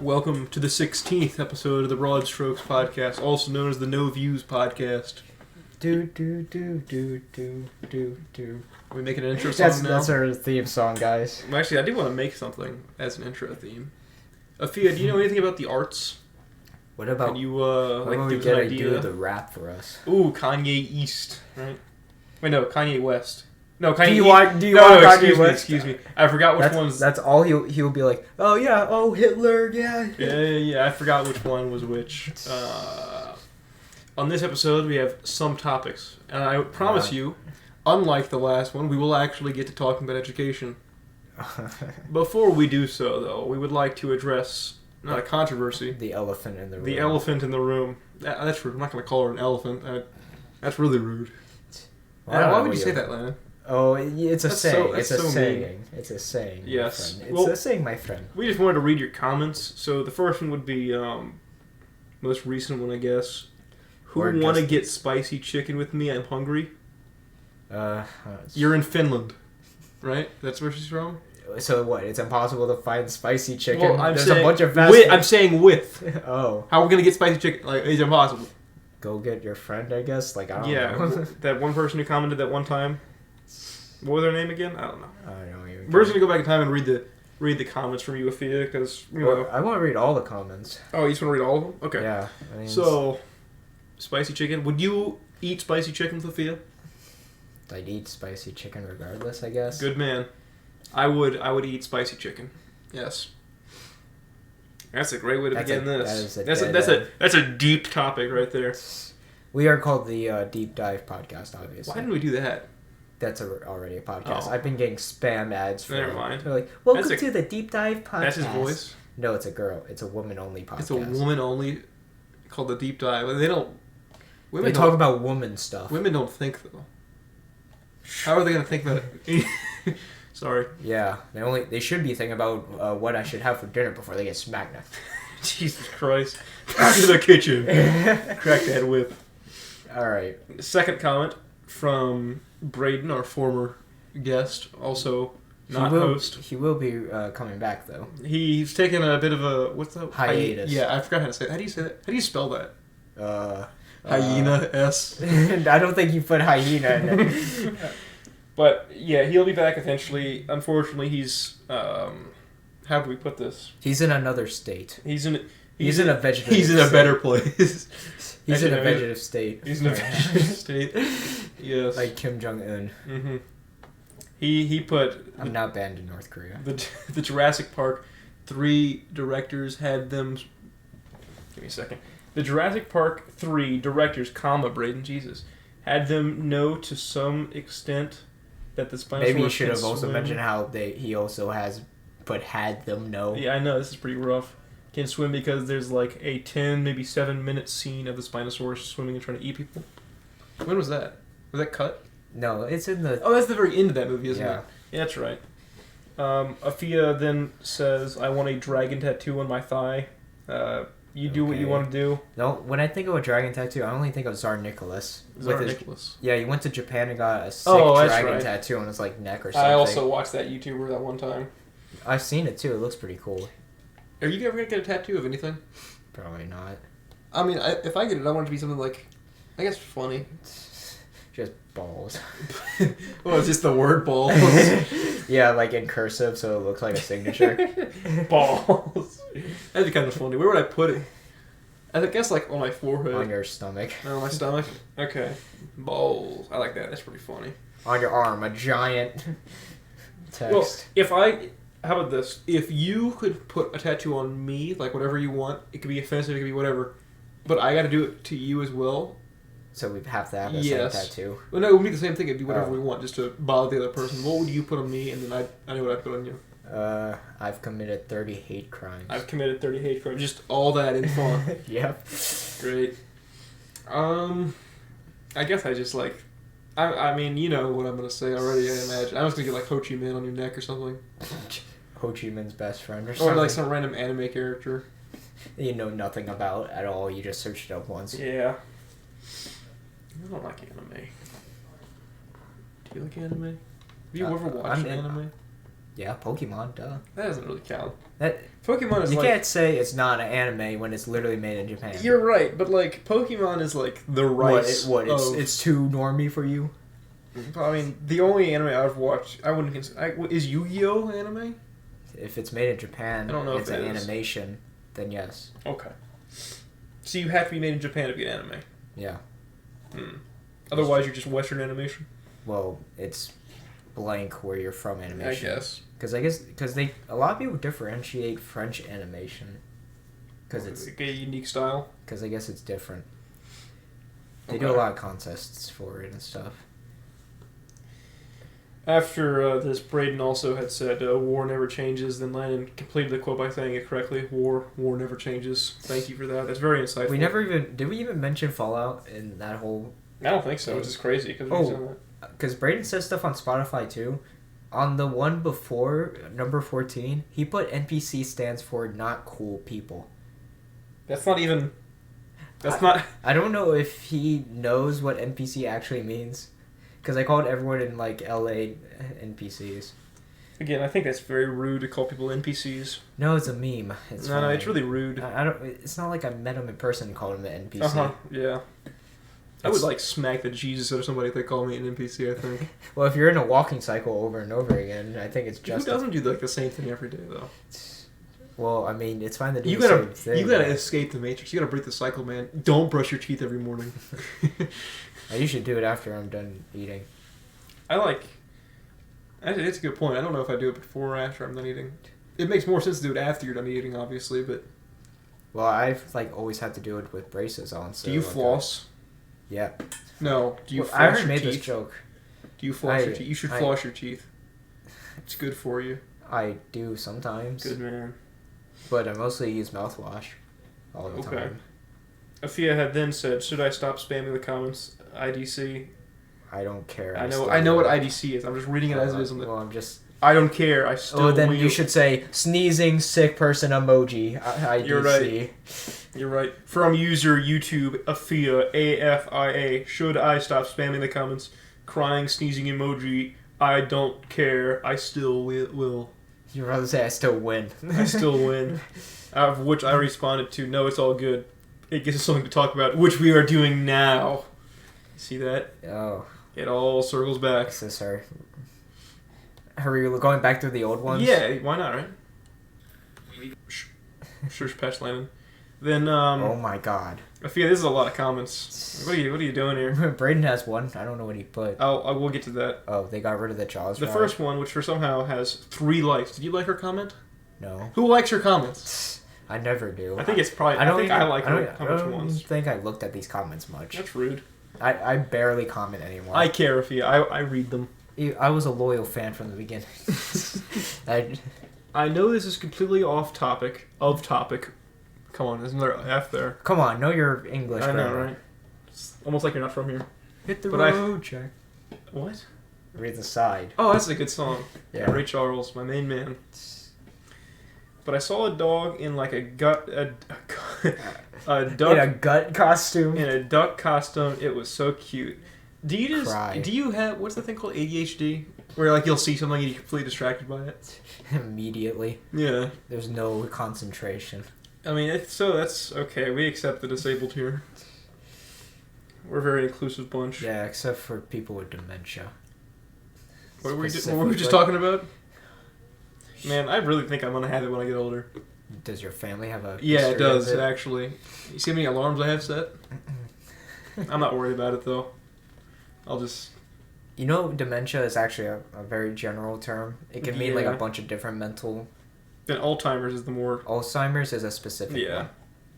Welcome to the 16th episode of the BroadStrokes podcast, also known as the No Views podcast. Do. Are we making an intro song now? That's our theme song, guys. Actually, I do want to make something as an intro theme. Afia, do you know anything about the arts? What about... Can you, when we give us get an a idea? do the rap for us? Ooh, Kanye East, right? Wait, no, Kanye West. No, Kanye Do you East. want Kanye West? Excuse me. I forgot which one's... That's all he'll be like, oh yeah, oh Hitler, yeah. Yeah, I forgot which one was which. On this episode, we have some topics. And I promise you, unlike the last one, we will actually get to talking about education. Before we do so, though, we would like to address not a controversy. The elephant in the room. The elephant in the room. That's rude. I'm not going to call her an elephant. That's really rude. Why would you say that, Landon? Oh, it's a saying. It's a saying. Mean. It's a saying. Yes. My friend. It's a saying, my friend. We just wanted to read your comments. So the first one would be most recent one, I guess. Who want to get spicy chicken with me? I'm hungry. You're in Finland, right? That's where she's from. So what? It's impossible to find spicy chicken. Well, There's a bunch of fast food. I'm saying with. Oh. How are we gonna get spicy chicken? Like, it's impossible. Go get your friend, I guess. Like, I don't know. That one person who commented that one time. What was their name again? I don't know. I don't even. We're just gonna go back in time and read the comments from you, Afia, because you know. I want to read all the comments. Oh, you just want to read all of them? Okay. Yeah. So, spicy chicken. Would you eat spicy chicken, Afia? I'd eat spicy chicken regardless, I guess. Good man. I would eat spicy chicken. Yes. That's a great way to begin this. That's a deep topic right there. We are called the Deep Dive Podcast, obviously. Why didn't we do that? That's already a podcast. Oh. I've been getting spam ads for Never mind. They're like, welcome to the Deep Dive Podcast. That's his voice? No, it's a girl. It's a woman-only podcast. It's a woman-only called the Deep Dive. They talk about woman stuff. Women don't think, though. How are they going to think about it? Sorry. Yeah. They should be thinking about what I should have for dinner before they get smacked now. Jesus Christ. Back to the kitchen. Crack that whip. Alright. Second comment from Braden, our former guest, also not host. He will be coming back, though. He's taking a bit of a... What's that? Hiatus. Yeah, I forgot how to say it. How do you say that? How do you spell that? Hyena, S. I don't think you put hyena in it. But, yeah, he'll be back eventually. Unfortunately, he's... how do we put this? He's in another state. He's in a vegetative He's in a better place. He's in a vegetative state. He's in a vegetative state. Yes. Like Kim Jong-un. Mm-hmm. He put... I'm not banned in North Korea. The Jurassic Park 3 directors had them... Give me a second. The Jurassic Park 3 directors, Braden, Jesus, had them know to some extent that the Spinosaurus Maybe you should have swim. also mentioned how he also has... But had them know. Yeah, I know. This is pretty rough. Can swim because there's like a 10, maybe 7-minute scene of the Spinosaurus swimming and trying to eat people. When was that? Was that cut? No, it's in the... Oh, that's the very end of that movie, isn't it? Yeah, that's right. Afia then says, I want a dragon tattoo on my thigh. You do what you want to do. No, when I think of a dragon tattoo, I only think of Tsar Nicholas. Nicholas. Yeah, he went to Japan and got a sick dragon tattoo on his like neck or something. I also watched that YouTuber that one time. I've seen it too. It looks pretty cool. Are you ever going to get a tattoo of anything? Probably not. I mean, if I get it, I want it to be something like, I guess, funny. Just balls. Well, it's just the word balls. Yeah, like in cursive, so it looks like a signature. Balls. That'd be kind of funny. Where would I put it? I guess like on my forehead. On your stomach. On my stomach? Okay. Balls. I like that. That's pretty funny. On your arm, a giant text. Well, how about this? If you could put a tattoo on me, like whatever you want, it could be offensive, it could be whatever, but I got to do it to you as well. So we have to have the same tattoo. Well, no, it would be the same thing. It'd be whatever we want, just to bother the other person. What would you put on me, and then I know what I'd put on you. I've committed 30 hate crimes. I've committed 30 hate crimes. Just all that in fun. Yep. Great. I guess I just like... I mean, you know what I'm going to say already, I imagine. I was going to get like Ho Chi Minh on your neck or something. Ho Chi Minh's best friend or something. Or like some random anime character. You know nothing about at all. You just searched it up once. Yeah. I don't like anime. Do you like anime? Have you ever watched anime? Yeah, Pokemon, duh. That doesn't really count. That Pokemon is you like... can't say it's not an anime when it's literally made in Japan. You're right, but like Pokemon is like the rice. It's too normie for you? I mean, the only anime I've watched, I wouldn't consider... is Yu-Gi-Oh! Anime? If it's made in Japan, I don't know it's if an it is. animation, then yes. Okay. So you have to be made in Japan to be an anime? Yeah. Otherwise, you're just Western animation? Well, it's blank where you're from animation. I guess. Because a lot of people differentiate French animation. Because it's like a unique style? Because I guess it's different. They Okay. do a lot of contests for it and stuff. After this, Braden also had said, war never changes. Then Landon completed the quote by saying it correctly. War never changes. Thank you for that. That's very insightful. Did we even mention Fallout in that whole... I don't think so, which is crazy. Because Braden says stuff on Spotify too. On the one before, number 14, he put NPC stands for not cool people. That's not even... not... I don't know if he knows what NPC actually means. Because I called everyone in, like, LA NPCs. Again, I think that's very rude to call people NPCs. No, it's a meme. No, it's really rude. I don't... It's not like I met him in person and called him an NPC. Uh-huh, yeah. I would, like, smack the Jesus out of somebody if they call me an NPC, I think. Well, if you're in a walking cycle over and over again, I think it's just... Who doesn't do, like, the same thing every day, though? Well, I mean, it's fine to do the same thing. You gotta escape the Matrix. You gotta break the cycle, man. Don't brush your teeth every morning. I usually do it after I'm done eating. Actually, it's a good point. I don't know if I do it before or after I'm done eating. It makes more sense to do it after you're done eating, obviously, but... Well, I've, like, always had to do it with braces on, so... Do you floss? Yeah. No. Do you floss I already your made teeth? this joke. Do you floss your teeth? You should floss your teeth. It's good for you. I do sometimes. Good man. But I mostly use mouthwash all the time. Afia had then said, should I stop spamming the comments? IDC. I don't care. I know what IDC is. I'm just reading it as it is on the... Well, I'm just... I don't care. I still then will. you should say, sneezing, sick person emoji. IDC. You're right. You're right. From user YouTube, Afia, AFIA, should I stop spamming the comments? Crying, sneezing emoji. I don't care. I still will. You'd rather say I still win. I still win. Out of which I responded to, no, it's all good. It gives us something to talk about, which we are doing now. See that? Oh. It all circles back. Is this our... Are we going back through the old ones? Yeah, why not, right? Sure, patch Landon. Then, oh my god. I feel this is a lot of comments. What are you doing here? Braden has one. I don't know what he put. I will get to that. Oh, they got rid of the Jaws The first one, which for somehow has 3 likes. Did you like her comment? No. Who likes her comments? I never do. I think it's probably... I like her comments once. I don't think I looked at these comments much. That's rude. I barely comment anymore. I care, Afia. I read them. I was a loyal fan from the beginning. I know this is completely off topic. Of topic. Come on, there's another F there. Come on, know your English. I know, right? It's almost like you're not from here. Hit the road, check. What? Read the side. Oh, that's a good song. Yeah. Ray Charles, my main man. But I saw a dog in like a duck in a gut costume. In a duck costume. It was so cute. Do Cry. you have what's the thing called ADHD? Where like you'll see something and you're completely distracted by it? Immediately. Yeah. There's no concentration. I mean, that's okay. We accept the disabled here. We're a very inclusive bunch. Yeah, except for people with dementia. What were we just talking about? Man, I really think I'm gonna have it when I get older. Does your family have a... Yeah, it does, actually. You see how many alarms I have set? I'm not worried about it, though. I'll just... You know, dementia is actually a very general term. It can mean like a bunch of different mental... Then Alzheimer's is the more... Alzheimer's is a specific one.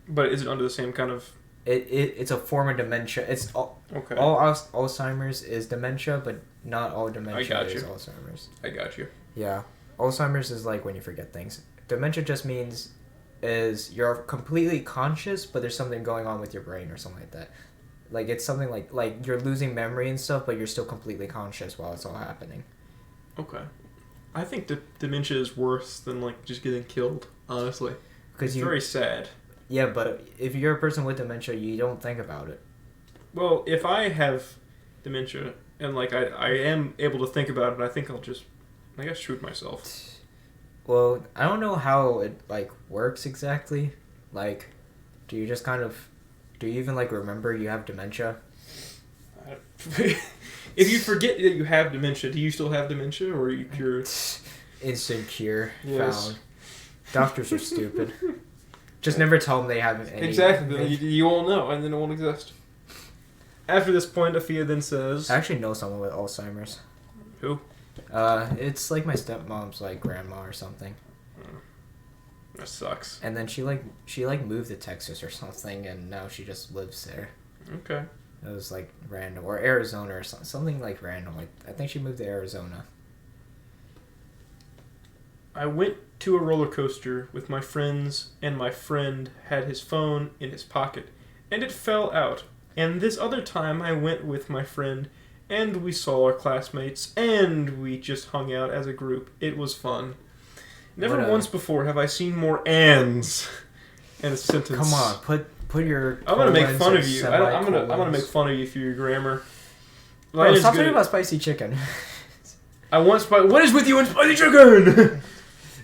But is it under the same kind of... It's a form of dementia. It's all Alzheimer's is dementia, but not all dementia is Alzheimer's. I got you. Yeah. Alzheimer's is like when you forget things. Dementia just means is you're completely conscious, but there's something going on with your brain or something like that. Like it's something like you're losing memory and stuff, but you're still completely conscious while it's all happening. Okay. I think dementia is worse than like just getting killed, honestly. Because it's very sad. Yeah, but if you're a person with dementia, you don't think about it. Well, if I have dementia and like I am able to think about it, I think I'll just I guess shoot myself. Well, I don't know how it like works exactly. Like, do you just kind of, do you even like remember you have dementia? If you forget that you have dementia, do you still have dementia, or are you cured? Instant cure Yes. found. Doctors are stupid. Just never tell them they have any. Exactly. Then you won't know, and then it won't exist. After this point, Afia then says... I actually know someone with Alzheimer's. Who? It's like my stepmom's like grandma or something. That sucks. And then she moved to Texas or something, and now she just lives there. Okay. It was like random, or Arizona or something like random. Like I think she moved to Arizona. I went to a roller coaster with my friends, and my friend had his phone in his pocket, and it fell out. And this other time I went with my friend, and we saw our classmates, and we just hung out as a group. It was fun. Never once before have I seen more ands in a sentence. Come on, put your. I'm gonna make fun of you. I'm gonna make fun of you for your grammar. Bro, stop talking about spicy chicken. I want spicy. What is with you and spicy chicken?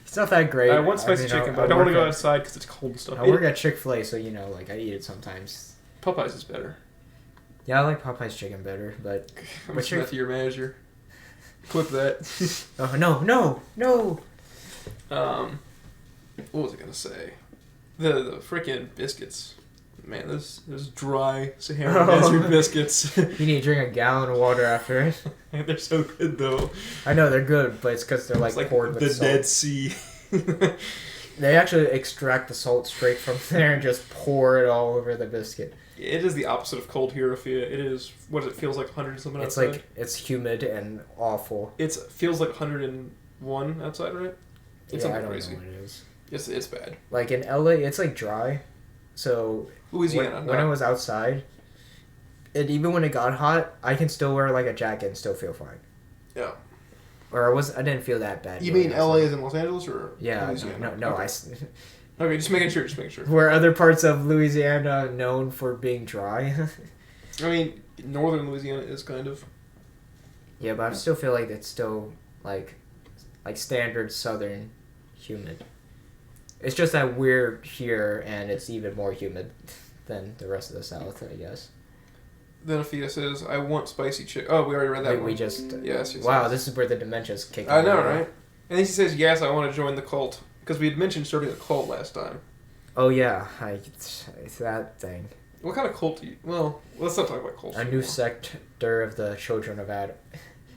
It's not that great. I want spicy chicken, but I don't want to go outside because it's cold and stuff. I work at Chick-fil-A, so you know, like I eat it sometimes. Popeyes is better. Yeah, I like Popeye's chicken better, but. I'm gonna send that to your manager. Clip that. Oh no! What was I gonna say? The freaking biscuits. Man, those dry Sahara Desert biscuits. You need to drink a gallon of water after it. They're so good though. I know they're good, but it's because they're like poured with the salt. Dead Sea. They actually extract the salt straight from there and just pour it all over the biscuit. It is the opposite of cold here, Afia. It is what it feels like 100 something It's outside. like it's humid and awful. It feels like 101 outside, right? It's I don't crazy. know what it is. It's bad. Like in LA, it's like dry. So Louisiana. when I was outside, and even when it got hot, I can still wear like a jacket and still feel fine. Yeah. Or I didn't feel that bad. You mean LA is in Los Angeles or Yeah, Louisiana? no. Okay. Okay, just making sure. Where other parts of Louisiana known for being dry. I mean, northern Louisiana is kind of. Yeah, but I still feel like it's still like standard southern humid. It's just that we're here and it's even more humid than the rest of the South, I guess. Then Afia says, "I want spicy chicken." Oh, we already read that one. We just. Yes. Wow, this is where the dementia's kicking. I know, right? And then she says, "Yes, I want to join the cult." Because we had mentioned starting a cult last time. Oh yeah, it's that thing. What kind of cult do you... Well, let's not talk about cults. A new sector of the Children of Adam.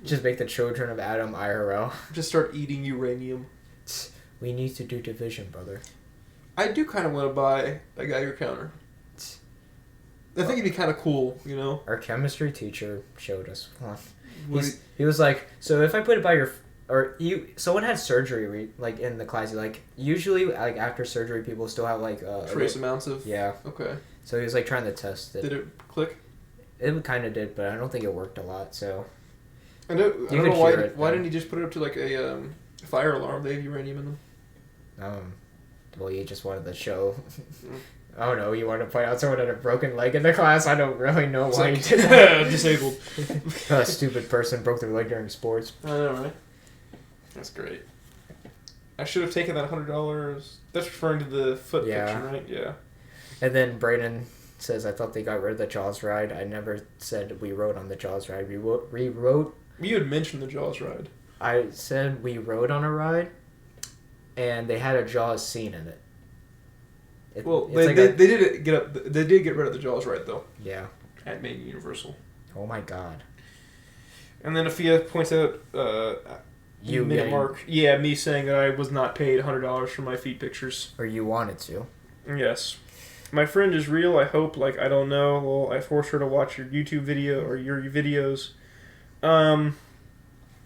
Just make the Children of Adam IRL. Just start eating uranium. We need to do division, brother. I do kind of want to buy a Geiger counter. I think it'd be kind of cool, you know? Our chemistry teacher showed us one. He He was like, so if I put it by your... someone had surgery like in the class. Like usually like after surgery people still have like trace amounts of... Yeah. Okay. So he was like trying to test it. Did it click? It kind of did, but I don't think it worked a lot. So I don't know why didn't he just put it up to like a fire alarm? They have uranium in them. Well, you just wanted to show. I don't know. You wanted to point out someone had a broken leg in the class. I don't really know why you did that. Disabled. A stupid person broke their leg during sports. I know, right? That's great. I should have taken that $100. That's referring to the foot picture, right? Yeah. And then Brayden says, I thought they got rid of the Jaws ride. I never said we rode on the Jaws ride. We rode... You had mentioned the Jaws ride. I said we rode on a ride, and they had a Jaws scene in it. They did get rid of the Jaws ride, though. Yeah. At Maine Universal. Oh my god. And then Afia points out... Mark. Yeah, me saying that I was not paid $100 for my feet pictures. Or you wanted to. Yes. My friend is real, I hope. Like, I don't know. Well, I forced her to watch your YouTube video or your videos. I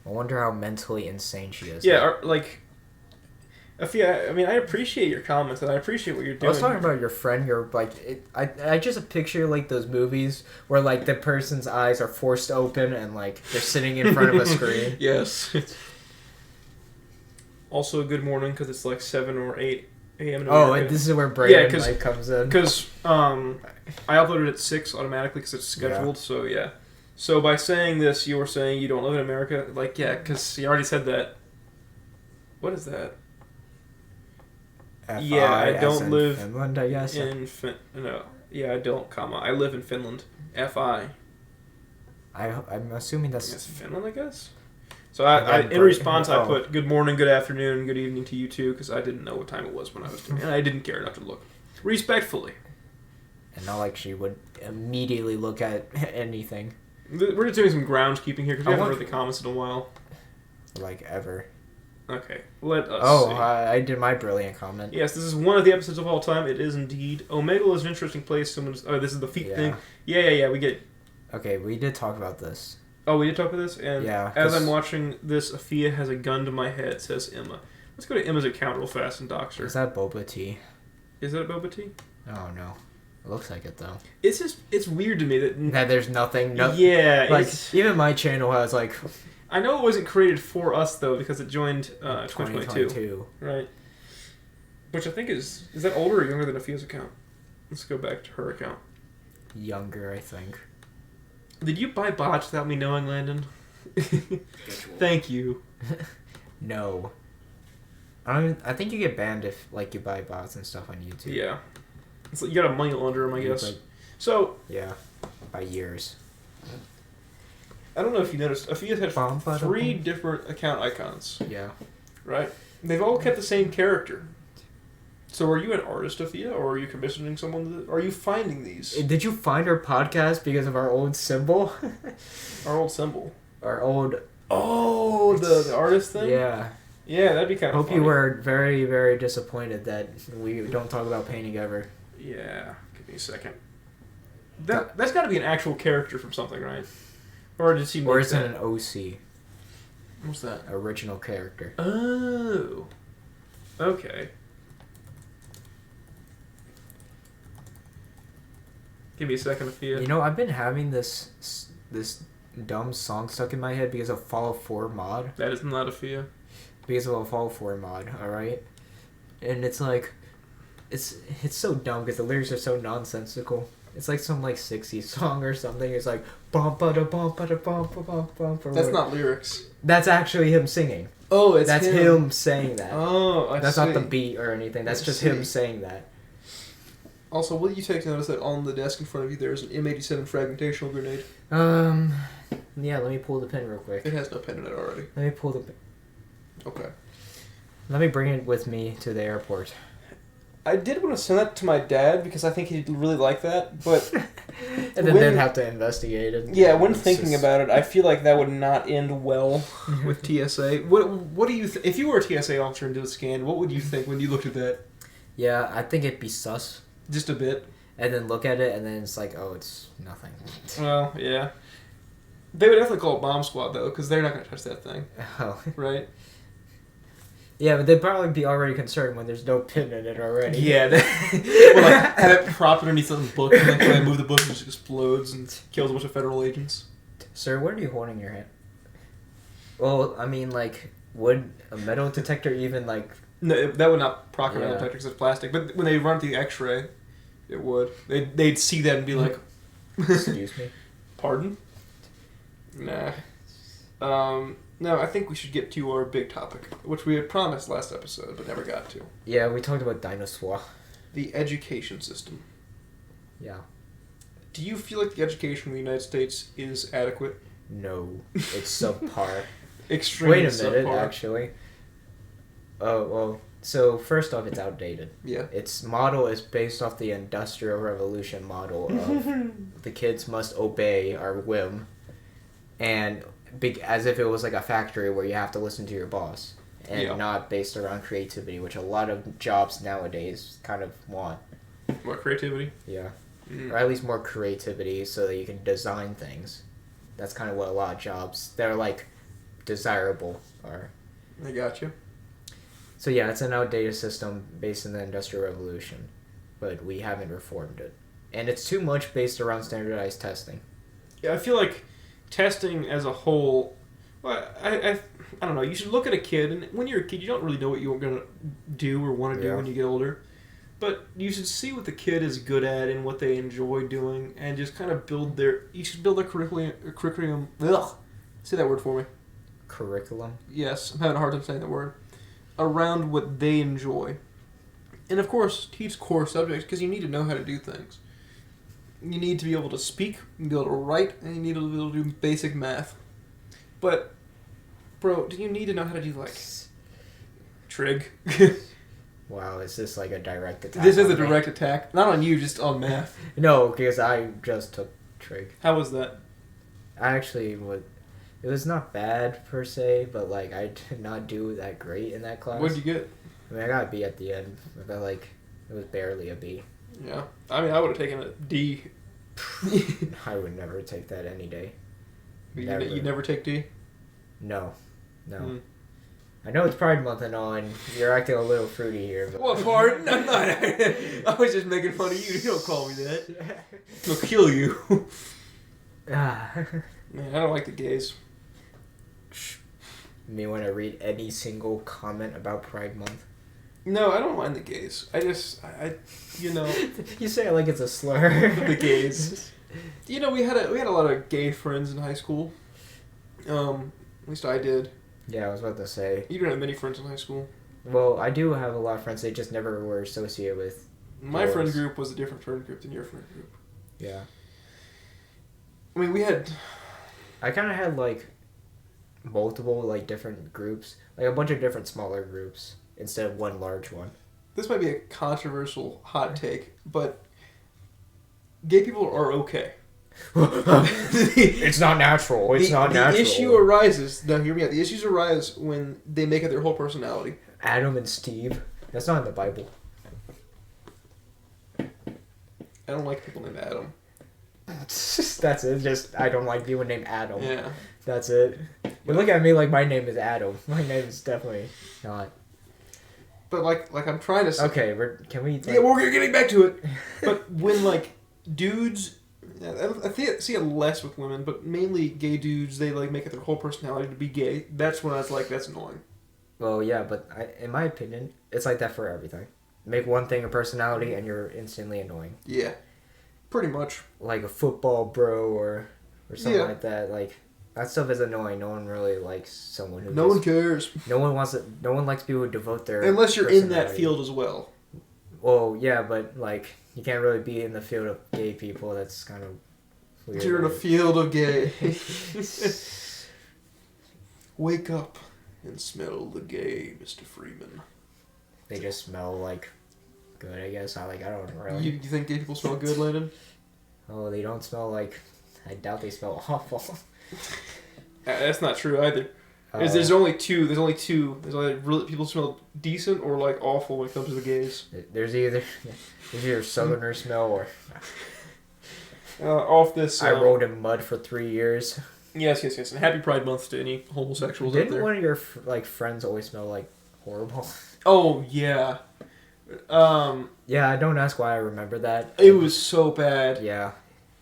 wonder how mentally insane she is. Yeah, Afia, I mean, I appreciate your comments and I appreciate what you're doing. I was talking about your friend. You're like, I just picture like those movies where like the person's eyes are forced open and like they're sitting in front of a screen. Yes. Also, good morning because it's like 7 or 8 a.m. in America. And this is where Brayden comes in. Because I uploaded at 6 automatically because it's scheduled. Yeah. So yeah. So by saying this, you were saying you don't live in America. Like, yeah, because you already said that. What is that? F-I, Yeah, I don't in live Finland, I guess. no. Yeah, I don't, comma. I live in Finland. F-I. I'm assuming That's that's... Finland, I guess? So I in response, I put good morning, good afternoon, good evening to you too, because I didn't know what time it was when I was doing it, and I didn't care enough to look. Respectfully. And not like she would immediately look at anything. We're just doing some groundskeeping here, because we haven't read the to... comments in a while. Like, ever. Okay, let us see. I did my brilliant comment. Yes, this is one of the episodes of all time. It is indeed. Omegle is an interesting place. This is the feet thing. Yeah, we get... Okay, we did talk about this. Oh, we did talk about this? And yeah, as I'm watching this, Afia has a gun to my head, says Emma. Let's go to Emma's account real fast and dox her. Is that boba tea? Is that a boba tea? Oh, no. It looks like it, though. It's weird to me that there's nothing. Yeah. Like, even my channel has, like... I know it wasn't created for us, though, because it joined 2022. Right. Which I think is that older or younger than Afia's account? Let's go back to her account. Younger, I think. Did you buy bots without me knowing, Landon? Thank you. No. I think you get banned if, like, you buy bots and stuff on YouTube. Yeah. It's like you got a money launderer, I guess. So... Yeah. By years. I don't know if you noticed, Afia's had 3 different account icons. Yeah. Right? They've all kept the same character. So are you an artist, Afia, or are you commissioning someone? Are you finding these? Did you find our podcast because of our old symbol? Our old symbol? Our old... Oh, the artist thing? Yeah. Yeah, that'd be kind of funny. Hope you were very, very disappointed that we don't talk about painting ever. Yeah. Give me a second. That's got to be an actual character from something, right? Or did he make Or is it an OC? What's that? Original character. Oh. Okay. Give me a second, Afia. You know, I've been having this dumb song stuck in my head because of Fallout 4 mod. That is not Afia. Because of a Fallout 4 mod, alright? And it's like... It's so dumb because the lyrics are so nonsensical. It's like some like 60s song or something. It's like bum ba da bum ba da bum ba bum bum. That's not lyrics. That's actually him singing. Oh, that's him saying that. Oh, I see. That's not the beat or anything. That's just him saying that. Also, will you take notice that on the desk in front of you there is an M87 fragmentational grenade? Yeah. Let me pull the pin real quick. It has no pin in it already. Let me pull the pin. Okay. Let me bring it with me to the airport. I did want to send that to my dad because I think he'd really like that, but... And then they'd have to investigate it. Yeah, when thinking about it, I feel like that would not end well with TSA. What do you... if you were a TSA officer and did a scan, what would you think when you looked at that? Yeah, I think it'd be sus. Just a bit? And then look at it, and then it's like, oh, it's nothing. Well, yeah. They would definitely call it bomb squad, though, because they're not going to touch that thing. Oh. Right? Yeah, but they'd probably be already concerned when there's no pin in it already. Yeah. Well, like, have it propped underneath some book, and then try to move the book and it just explodes and kills a bunch of federal agents. Sir, what are you holding in your hand? Well, I mean, like, would a metal detector even, like... No, that would not proc a metal detector because it's plastic. But when they run the X-ray, it would. They'd see that and be like... Excuse me? Pardon? Nah. No, I think we should get to our big topic, which we had promised last episode, but never got to. Yeah, we talked about dinosaur. The education system. Yeah. Do you feel like the education in the United States is adequate? No. It's subpar. Extremely subpar. Wait a minute, subpar. actually. Oh, well, so first off, it's outdated. Yeah. Its model is based off the Industrial Revolution model of the kids must obey our whim. And... as if it was like a factory where you have to listen to your boss and not based around creativity, which a lot of jobs nowadays kind of want. More creativity? Yeah. Or at least more creativity so that you can design things. That's kind of what a lot of jobs that are like desirable are. I got you. So yeah, it's an outdated system based in the Industrial Revolution, but we haven't reformed it. And it's too much based around standardized testing. Yeah, I feel like testing as a whole, well, I don't know, you should look at a kid, and when you're a kid, you don't really know what you're going to do or want to do when you get older, but you should see what the kid is good at and what they enjoy doing, and just kind of you should build their curriculum, say that word for me. Curriculum? Yes, I'm having a hard time saying that word. around what they enjoy. And of course, teach core subjects because you need to know how to do things. You need to be able to speak, you need to be able to write, and you need to be able to do basic math. But, bro, do you need to know how to do, like, trig? Wow, is this like a direct attack? This is a direct attack. Not on you, just on math. No, because I just took trig. How was that? I actually would. It was not bad per se, but like I did not do that great in that class. What did you get? I mean, I got a B at the end, but like it was barely a B. Yeah. I mean, I would have taken a D. I would never take that any day. You never take D? No. I know it's Pride Month and all, and you're acting a little fruity here. But... What part? I'm not. I was just making fun of you. You don't call me that. I'll kill you. Man, I don't like the gays. Me want to read any single comment about Pride Month? No, I don't mind the gays. I you know. You say it like it's a slur. The gays. You know, we had a lot of gay friends in high school. At least I did. Yeah, I was about to say. You didn't have many friends in high school. Well, I do have a lot of friends. They just never were associated with. My friend group was a different friend group than your friend group. Yeah. I mean, we had. I kind of had like multiple like different groups, like a bunch of different smaller groups instead of one large one. This might be a controversial hot take, but gay people are okay. It's not natural. It's not natural. The issue arises. Now, hear me out. The issues arise when they make it their whole personality. Adam and Steve. That's not in the Bible. I don't like people named Adam. That's it. Just I don't like people named Adam. Yeah. That's it. But look at me like my name is Adam. My name is definitely not. But like I'm trying to say. Okay, can we? Like... Yeah, we're getting back to it. But when like dudes. I see it less with women, but mainly gay dudes, they like make it their whole personality to be gay. That's when I was like, that's annoying. Well, yeah, but in my opinion, it's like that for everything. Make one thing a personality and you're instantly annoying. Yeah, pretty much. Like a football bro or something like that. Like that stuff is annoying. No one really likes someone who. No one cares. No one wants it. No one likes people who devote their. Unless you're in that field as well. Well, yeah, but like you can't really be in the field of gay people. That's kind of weird. You're in a field of gay. Wake up and smell the gay, Mr. Freeman. They just smell like good, I guess. I don't really. You think gay people smell good, Landon? Oh, they don't smell like. I doubt they smell awful. That's not true either. There's only two. There's only really people smell decent or like awful when it comes to the gays. There's either Southerner smell or. Off this. I rolled in mud for 3 years. Yes. And happy Pride Month to any homosexuals out there. Didn't one of your friends always smell like horrible? Oh yeah. Yeah, don't ask why I remember that. It was so bad. Yeah.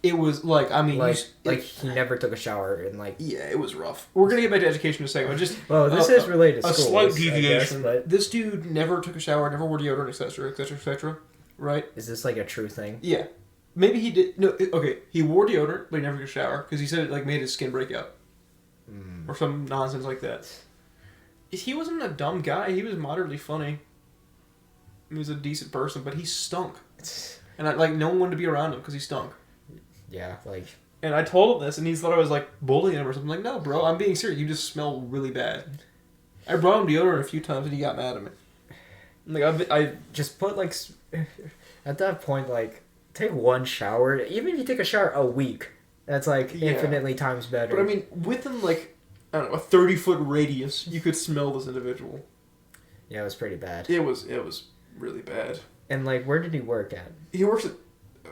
It was like, I mean, he never took a shower and like. Yeah, it was rough. We're gonna get back to education in a second. But just this is related to a schools, slight deviation. I guess, but... This dude never took a shower, never wore deodorant, etc. Right? Is this like a true thing? Yeah, maybe he did. No, okay, he wore deodorant, but he never took a shower because he said it like made his skin break out, or some nonsense like that. He wasn't a dumb guy. He was moderately funny. He was a decent person, but he stunk, and no one wanted to be around him because he stunk. Yeah, like... And I told him this, and he thought I was, like, bullying him or something. I'm like, no, bro, I'm being serious. You just smell really bad. I brought him deodorant a few times, and he got mad at me. Like, I just put, like... At that point, like, take one shower. Even if you take a shower a week, that's, like, infinitely times better. But, I mean, within, like, I don't know, a 30-foot radius, you could smell this individual. Yeah, it was pretty bad. It was really bad. And, like, where did he work at? He works at...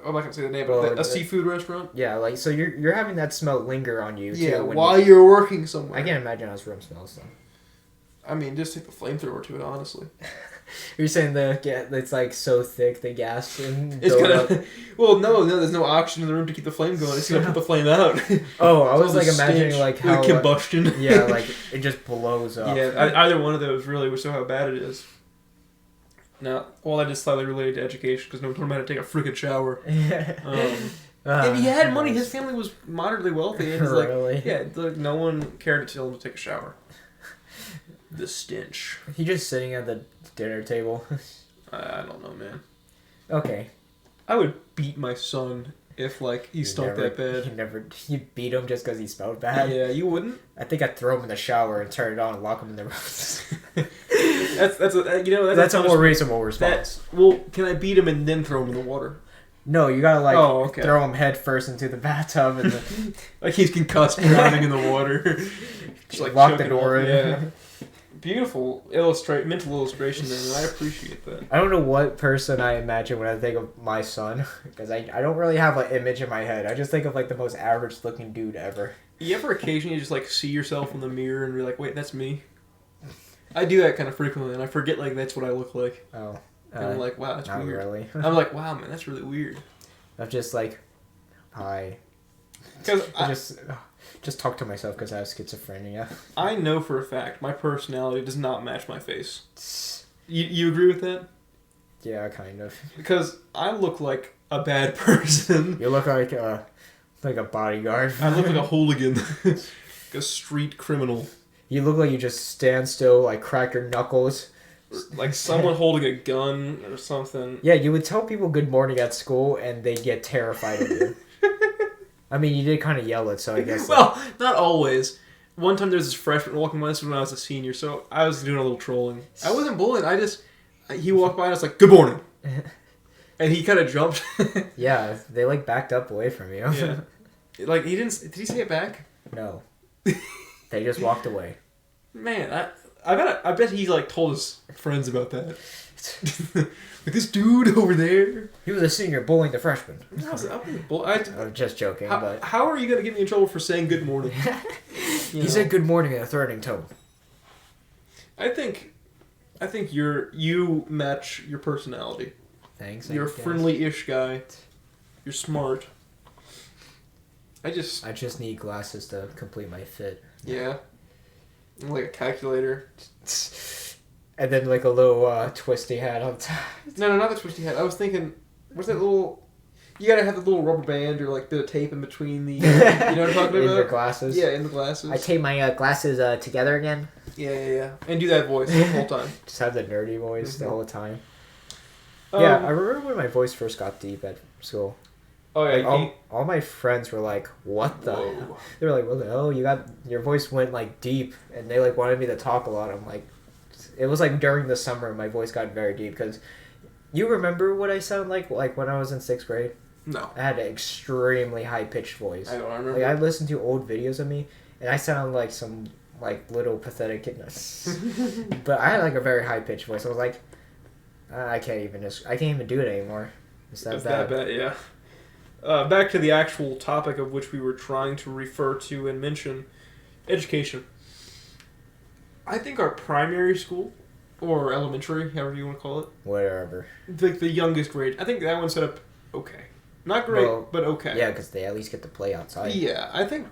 I'm not gonna say the name, but a seafood restaurant. Yeah, like so you're having that smell linger on you. Yeah, too, while you're working somewhere. I can't imagine how his room smells though. I mean, just take the flamethrower to it, honestly. You're saying it's like so thick the gas and it's gonna. Well, no, there's no oxygen in the room to keep the flame going. It's gonna put the flame out. Oh, I was like imagining like how combustion. Yeah, like it just blows up. Yeah, either one of those really would show how bad it is. Now, well, that is slightly related to education because no one told him how to take a freaking shower. And he had money. His family was moderately wealthy. And he's really? No one cared to tell him to take a shower. The stench. He just sitting at the dinner table. I don't know, man. Okay. I would beat my son if, like, he stunk that bad. You beat him just because he smelled bad? Yeah, you wouldn't? I think I'd throw him in the shower and turn it on and lock him in the room. That's a more reasonable response. Well, can I beat him and then throw him in the water? No, you gotta, throw him head first into the bathtub and then... like he's concussed, drowning in the water. Just, like, lock the door in. Yeah. Beautiful mental illustration there, and I appreciate that. I don't know what person I imagine when I think of my son, because I don't really have an image in my head. I just think of, like, the most average-looking dude ever. You ever occasionally just, like, see yourself in the mirror and be like, wait, that's me? I do that kind of frequently, and I forget, like, that's what I look like. Oh. And I'm like, wow, that's not weird. Really. I'm like, wow, man, that's really weird. I'm just like, hi. Because I just talk to myself because I have schizophrenia. I know for a fact my personality does not match my face. You agree with that? Yeah, kind of. Because I look like a bad person. You look like a bodyguard. I look like a hooligan. Like a street criminal. You look like you just stand still, like crack your knuckles. Like someone holding a gun or something. Yeah, you would tell people good morning at school and they get terrified of you. I mean, you did kind of yell it, so I guess... Well, not always. One time there was this freshman walking by, this was when I was a senior, so I was doing a little trolling. I wasn't bullying, he walked by and I was like, good morning. And he kind of jumped. Yeah, they like backed up away from you. Yeah. Like, did he say it back? No. They just walked away. Man, I bet he like told his friends about that. Like this dude over there. He was a senior bullying the freshman. I'm just joking. How are you gonna get me in trouble for saying good morning? He said good morning in a threatening tone. I think you match your personality. Thanks. You're a friendly-ish guy. You're smart. I just need glasses to complete my fit. Yeah. Like a calculator. And then like a little twisty hat on top. No, not the twisty hat. I was thinking, what's that little... You gotta have the little rubber band or like bit of tape in between the... you know what I'm talking about? In the glasses? Yeah, in the glasses. I tape my glasses together again. Yeah. And do that voice the whole time. Just have the nerdy voice the whole time. Yeah, I remember when my voice first got deep at school. Oh yeah, like, all my friends were like, "What the?" hell? They were like, "What the hell? Your voice went like deep," and they like wanted me to talk a lot. I'm like, it was like during the summer my voice got very deep because you remember what I sound like when I was in 6th grade? No, I had an extremely high pitched voice. I don't remember. Like I listened to old videos of me, and I sound like some like little pathetic kid. But I had like a very high pitched voice. I was like, I can't even do it anymore. It's that bad. Yeah. Back to the actual topic of which we were trying to refer to and mention, education. I think our primary school, or elementary, however you want to call it. Whatever. The youngest grade. I think that one's set up okay. Not great, but okay. Yeah, because they at least get to play outside. Yeah, I think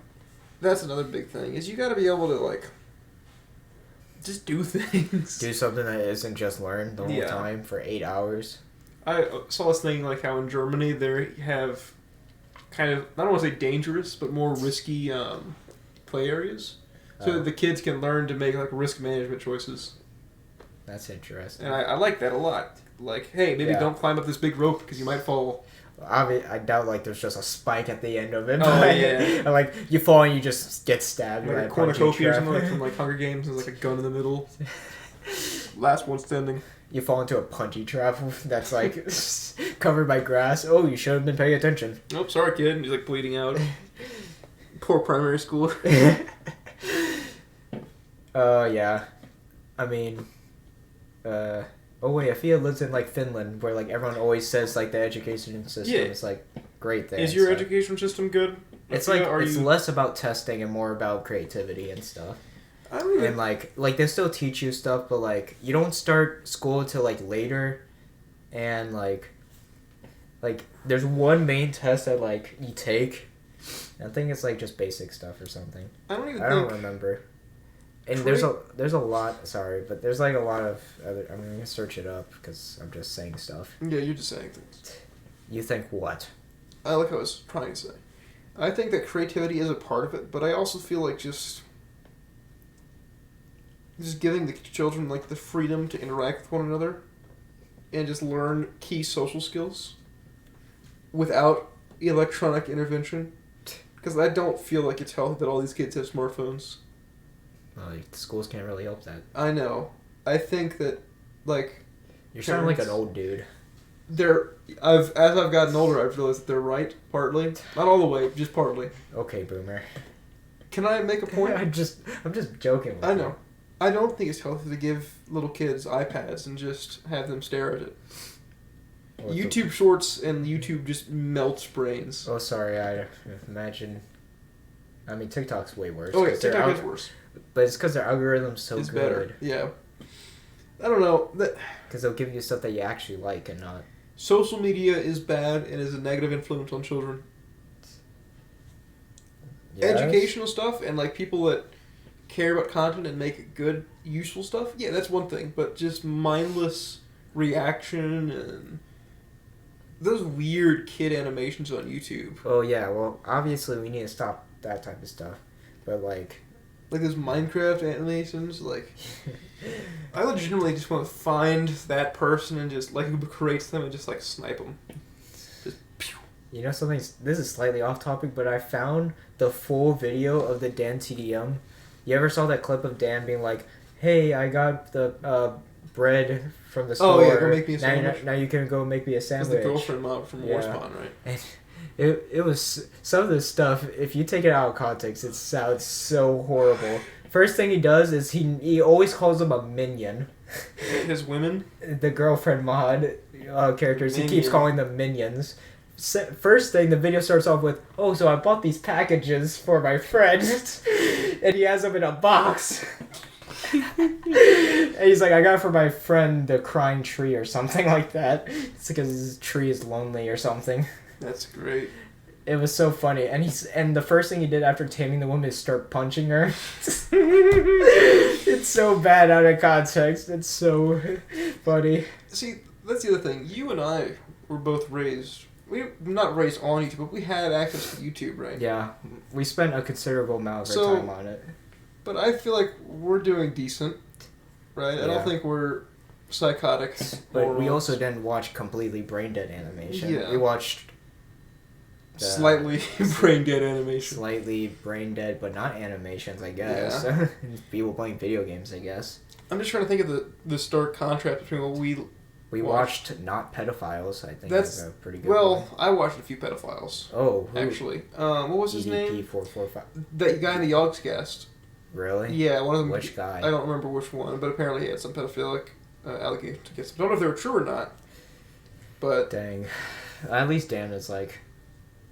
that's another big thing, is you got to be able to, like, just do things. Do something that isn't just learn the whole time for 8 hours. I saw this thing, like, how in Germany they have kind of, I don't want to say dangerous, but more risky play areas. So that the kids can learn to make, like, risk management choices. That's interesting. And I like that a lot. Like, hey, maybe don't climb up this big rope because you might fall. I doubt, like, there's just a spike at the end of it. Oh, yeah. Like, you fall and you just get stabbed. Like a cornucopia or something, like, from, like, Hunger Games. There's, like, a gun in the middle. Last one standing. You fall into a punchy trap that's, like, covered by grass. Oh, you should have been paying attention. Nope, sorry, kid. And he's, like, bleeding out. Poor primary school. Yeah. I mean, oh wait, Afia lives in like Finland, where like everyone always says like the education system is like great there. Is your education system good? It's like it's less about testing and more about creativity and stuff. And like they still teach you stuff, but like you don't start school until like later, and like there's one main test that like you take. I think it's like just basic stuff or something. I don't remember. And there's a lot. Sorry, but there's like a lot of other. I'm gonna search it up because I'm just saying stuff. Yeah, you're just saying things. You think what? I like what I was trying to say. I think that creativity is a part of it, but I also feel like just just giving the children like the freedom to interact with one another and just learn key social skills without electronic intervention. Because I don't feel like it's healthy that all these kids have smartphones. Well, the schools can't really help that. I know. I think that, like... You're sounding like an old dude. As I've gotten older, I've realized that they're right, partly. Not all the way, just partly. Okay, boomer. Can I make a point? I'm just joking with I know. I don't think it's healthy to give little kids iPads and just have them stare at it. YouTube Shorts and YouTube just melts brains. Oh, sorry. I imagine... I mean, TikTok's way worse. Oh, yeah, TikTok is worse. But it's because their algorithm's so it's good. Better. Yeah. I don't know. Because they'll give you stuff that you actually like and not... Social media is bad and is a negative influence on children. Yes. Educational stuff and, like, people that care about content and make good, useful stuff, yeah, that's one thing. But just mindless reaction and... those weird kid animations on YouTube. Oh, yeah. Well, obviously we need to stop that type of stuff. But, like... Like those Minecraft animations, like... I legitimately just want to find that person and just, like, who creates them and just, like, snipe them. Just, pew. You know something? This is slightly off topic, but I found the full video of the Dan TDM. You ever saw that clip of Dan being like, hey, I got the bread from the store. Oh, yeah, go make me a sandwich. Now you can go make me a sandwich. That's the girlfriend mob from Warspawn, right? And it was... Some of this stuff, if you take it out of context, it sounds so horrible. First thing he does is he always calls them a minion. His women? The girlfriend mod characters, Minion. He keeps calling them minions. First thing, the video starts off with, oh, so I bought these packages for my friend. And he has them in a box. And he's like, I got it for my friend, the crying tree, or something like that. It's because his tree is lonely or something. That's great. It was so funny, and the first thing he did after taming the woman is start punching her. It's so bad out of context. It's so funny. See, that's the other thing. You and I were both raised. We not raised on YouTube, but we had access to YouTube, right? Yeah, we spent a considerable amount of our time on it. But I feel like we're doing decent, right? Yeah. I don't think we're psychotic. But we also didn't watch completely brain dead animation. Yeah. We watched... slightly brain dead animation. Slightly brain dead, but not animations, I guess. Yeah. People playing video games, I guess. I'm just trying to think of the stark contrast between what we watched Not Pedophiles, I think. That's a pretty good one. I watched a few pedophiles. Oh, who? Actually. What was his name? EDP445. That guy in the Yogscast. Really? Yeah, one of them. Which guy? I don't remember which one, but apparently he had some pedophilic allegations against him. I don't know if they were true or not. But dang. At least Dan is like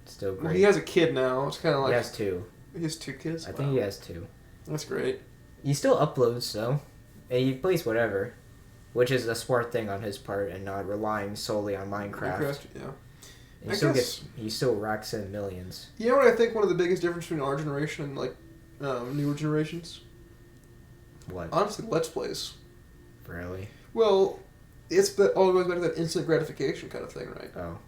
still great. Well, he has a kid now. It's kind of like he has two. He has two kids. I think he has two. That's great. He still uploads though, and he plays whatever, which is a smart thing on his part, and not relying solely on Minecraft. Yeah. He still racks in millions. You know what I think one of the biggest differences between our generation and like newer generations? What? Honestly, Let's Plays. Really? Well, all goes back to that instant gratification kind of thing, right? Oh.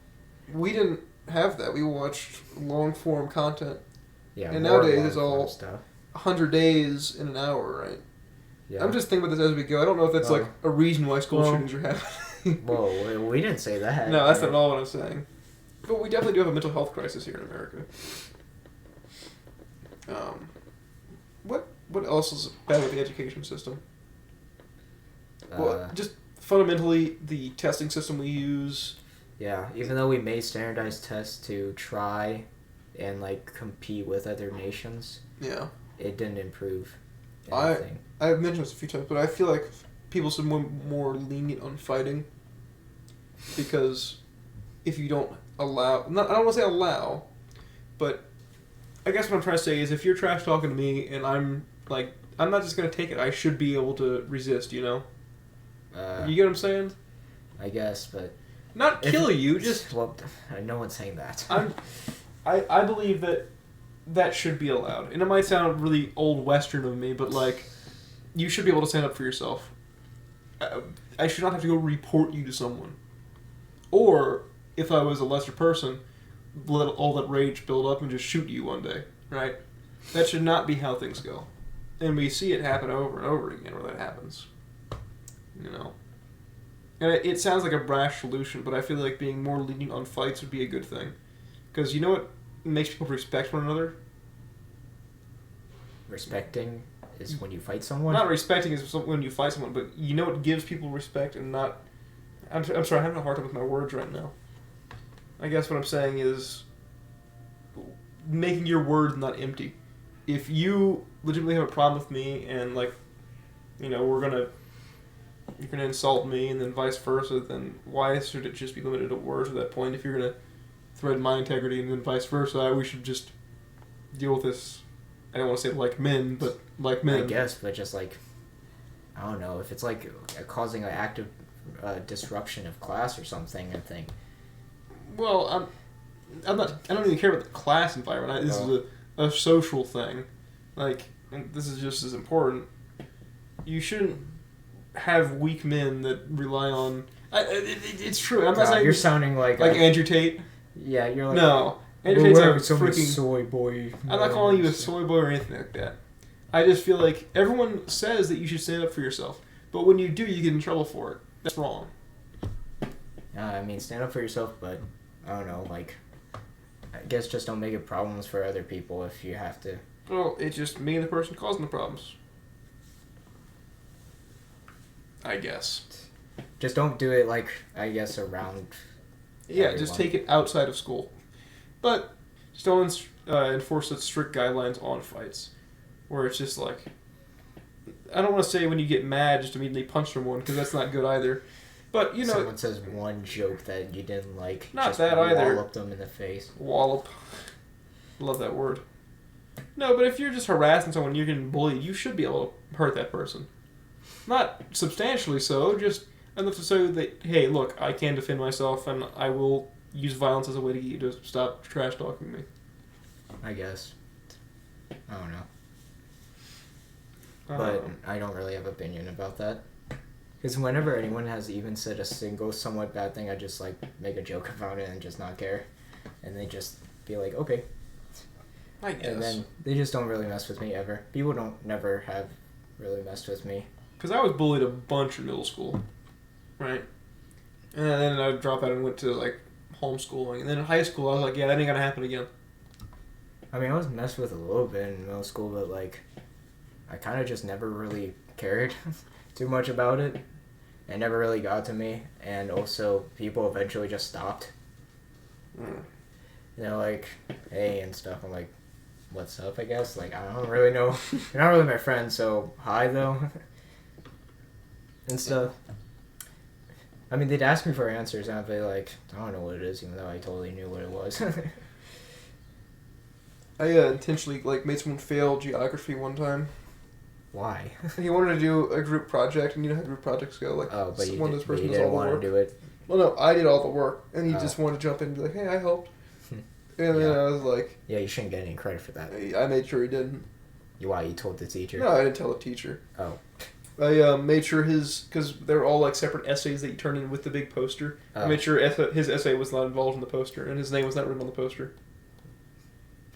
We didn't have that. We watched long-form content. Yeah, and nowadays it's all stuff. 100 days in an hour, right? Yeah. I'm just thinking about this as we go. I don't know if that's like a reason why school shootings are happening. Whoa, we didn't say that. No, that's not at all what I'm saying. But we definitely do have a mental health crisis here in America. What else is bad with the education system? Well, just fundamentally the testing system we use. Yeah, even though we made standardized tests to try and like compete with other nations. Yeah. It didn't improve anything. I've mentioned this a few times, but I feel like people should be more lenient on fighting. Because if you don't allow... I don't want to say allow, but I guess what I'm trying to say is if you're trash talking to me and I'm not just going to take it, I should be able to resist, you know? You get what I'm saying? I guess, but... Not kill you, just... Well, no one's saying that. I believe that should be allowed. And it might sound really old Western of me, but, like, you should be able to stand up for yourself. I should not have to go report you to someone. Or, if I was a lesser person, let all that rage build up and just shoot you one day, right? That should not be how things go. And we see it happen over and over again where that happens. You know? And it sounds like a brash solution, but I feel like being more lenient on fights would be a good thing. Because you know what makes people respect one another? Respecting is when you fight someone? Not respecting is when you fight someone, but you know what gives people respect and not... I'm sorry, I'm having a hard time with my words right now. I guess what I'm saying is making your words not empty. If you legitimately have a problem with me and, like, you know, you're gonna insult me and then vice versa, then why should it just be limited to words at that point? If you're gonna threaten my integrity and then vice versa, we should just deal with this. I don't want to say like men, but like men. I guess, but just like, I don't know, if it's like causing an active disruption of class or something, I think. Well, I don't even care about the class environment. This is a social thing. Like, and this is just as important. You shouldn't have weak men that rely on... it's true. I'm not saying... You're sounding like... Andrew Tate. Yeah, you're like... No. Andrew Tate's a freaking... soy boy. I'm not calling you a soy boy or anything like that. I just feel like everyone says that you should stand up for yourself. But when you do, you get in trouble for it. That's wrong. I mean, stand up for yourself, but... I don't know, like... I guess just don't make it problems for other people if you have to. Well, it's just me and the person causing the problems. I guess. Just don't do it, like, I guess, around... Yeah, everyone. just take it outside of school. But just don't enforce such strict guidelines on fights. Where it's just like... I don't want to say when you get mad, just immediately punch someone, because that's not good either. But, you know... Someone says one joke that you didn't like. Not just that either. Wallop them in the face. Wallop. Love that word. No, but if you're just harassing someone, you're getting bullied, you should be able to hurt that person. Not substantially so, just enough to say that, hey, look, I can defend myself, and I will use violence as a way to get you to stop trash-talking me. I guess. I don't know. But I don't really have an opinion about that. Because whenever anyone has even said a single somewhat bad thing, I just, like, make a joke about it and just not care. And they just be like, okay. I guess. And then they just don't really mess with me ever. People never have really messed with me. Because I was bullied a bunch in middle school, right? And then I dropped out and went to, like, homeschooling. And then in high school, I was like, yeah, that ain't gonna happen again. I mean, I was messed with a little bit in middle school, but, like, I kind of just never really cared too much about it. It never really got to me. And also, people eventually just stopped. Mm. You know, like, hey, and stuff. I'm like, what's up, I guess? Like, I don't really know. You're not really my friend, so hi, though. And stuff. I mean, they'd ask me for answers, and I'd be like, I don't know what it is, even though I totally knew what it was. I intentionally, like, made someone fail geography one time. Why? He wanted to do a group project, and you know how group projects go. Like, oh, but you didn't want to do it? Well, no, I did all the work, and he just wanted to jump in and be like, hey, I helped. And then I was like... Yeah, you shouldn't get any credit for that. I made sure he didn't. Why? You told the teacher? No, I didn't tell the teacher. Oh. I made sure because they were all like separate essays that you turned in with the big poster. I made sure his essay was not involved in the poster, and his name was not written on the poster.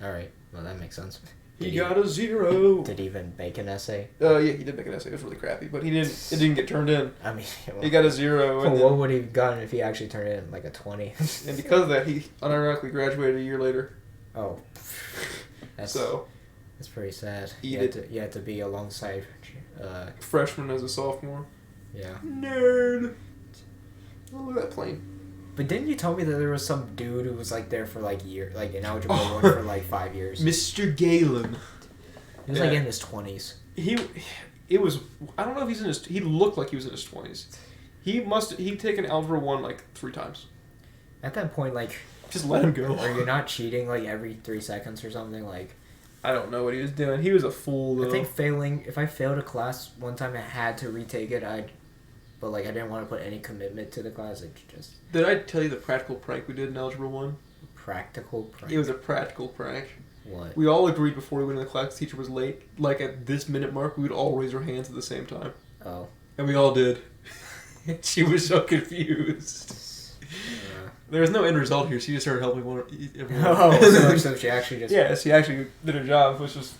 Alright, well that makes sense. He got a 0. Did he even make an essay? Yeah, he did make an essay. It was really crappy, but it didn't get turned in. I mean... Well, he got a 0. Well, what would he have gotten if he actually turned it in, like a 20? And because of that, he unironically graduated a year later. Oh. That's pretty sad. You had to be alongside... freshman as a sophomore. Yeah. Nerd. Oh, look at that plane. But didn't you tell me that there was some dude who was like there for like in algebra 1 for like 5 years? Mr. Galen. He was like in his 20s. I don't know if he's in his... He looked like he was in his 20s. He'd taken algebra 1 like 3 times. At that point, like... Just let him go. Are you not cheating like every 3 seconds or something? Like... I don't know what he was doing. He was a fool, though. I think if I failed a class one time and had to retake it, but like I didn't want to put any commitment to the class. Did I tell you the practical prank we did in Algebra 1? Practical prank? It was a practical prank. What? We all agreed before we went in the class the teacher was late. Like at this minute mark, we would all raise our hands at the same time. Oh. And we all did. She was so confused. There was no end result here. She just started helping everyone. Oh, so she actually just... Yeah, she actually did her job, which was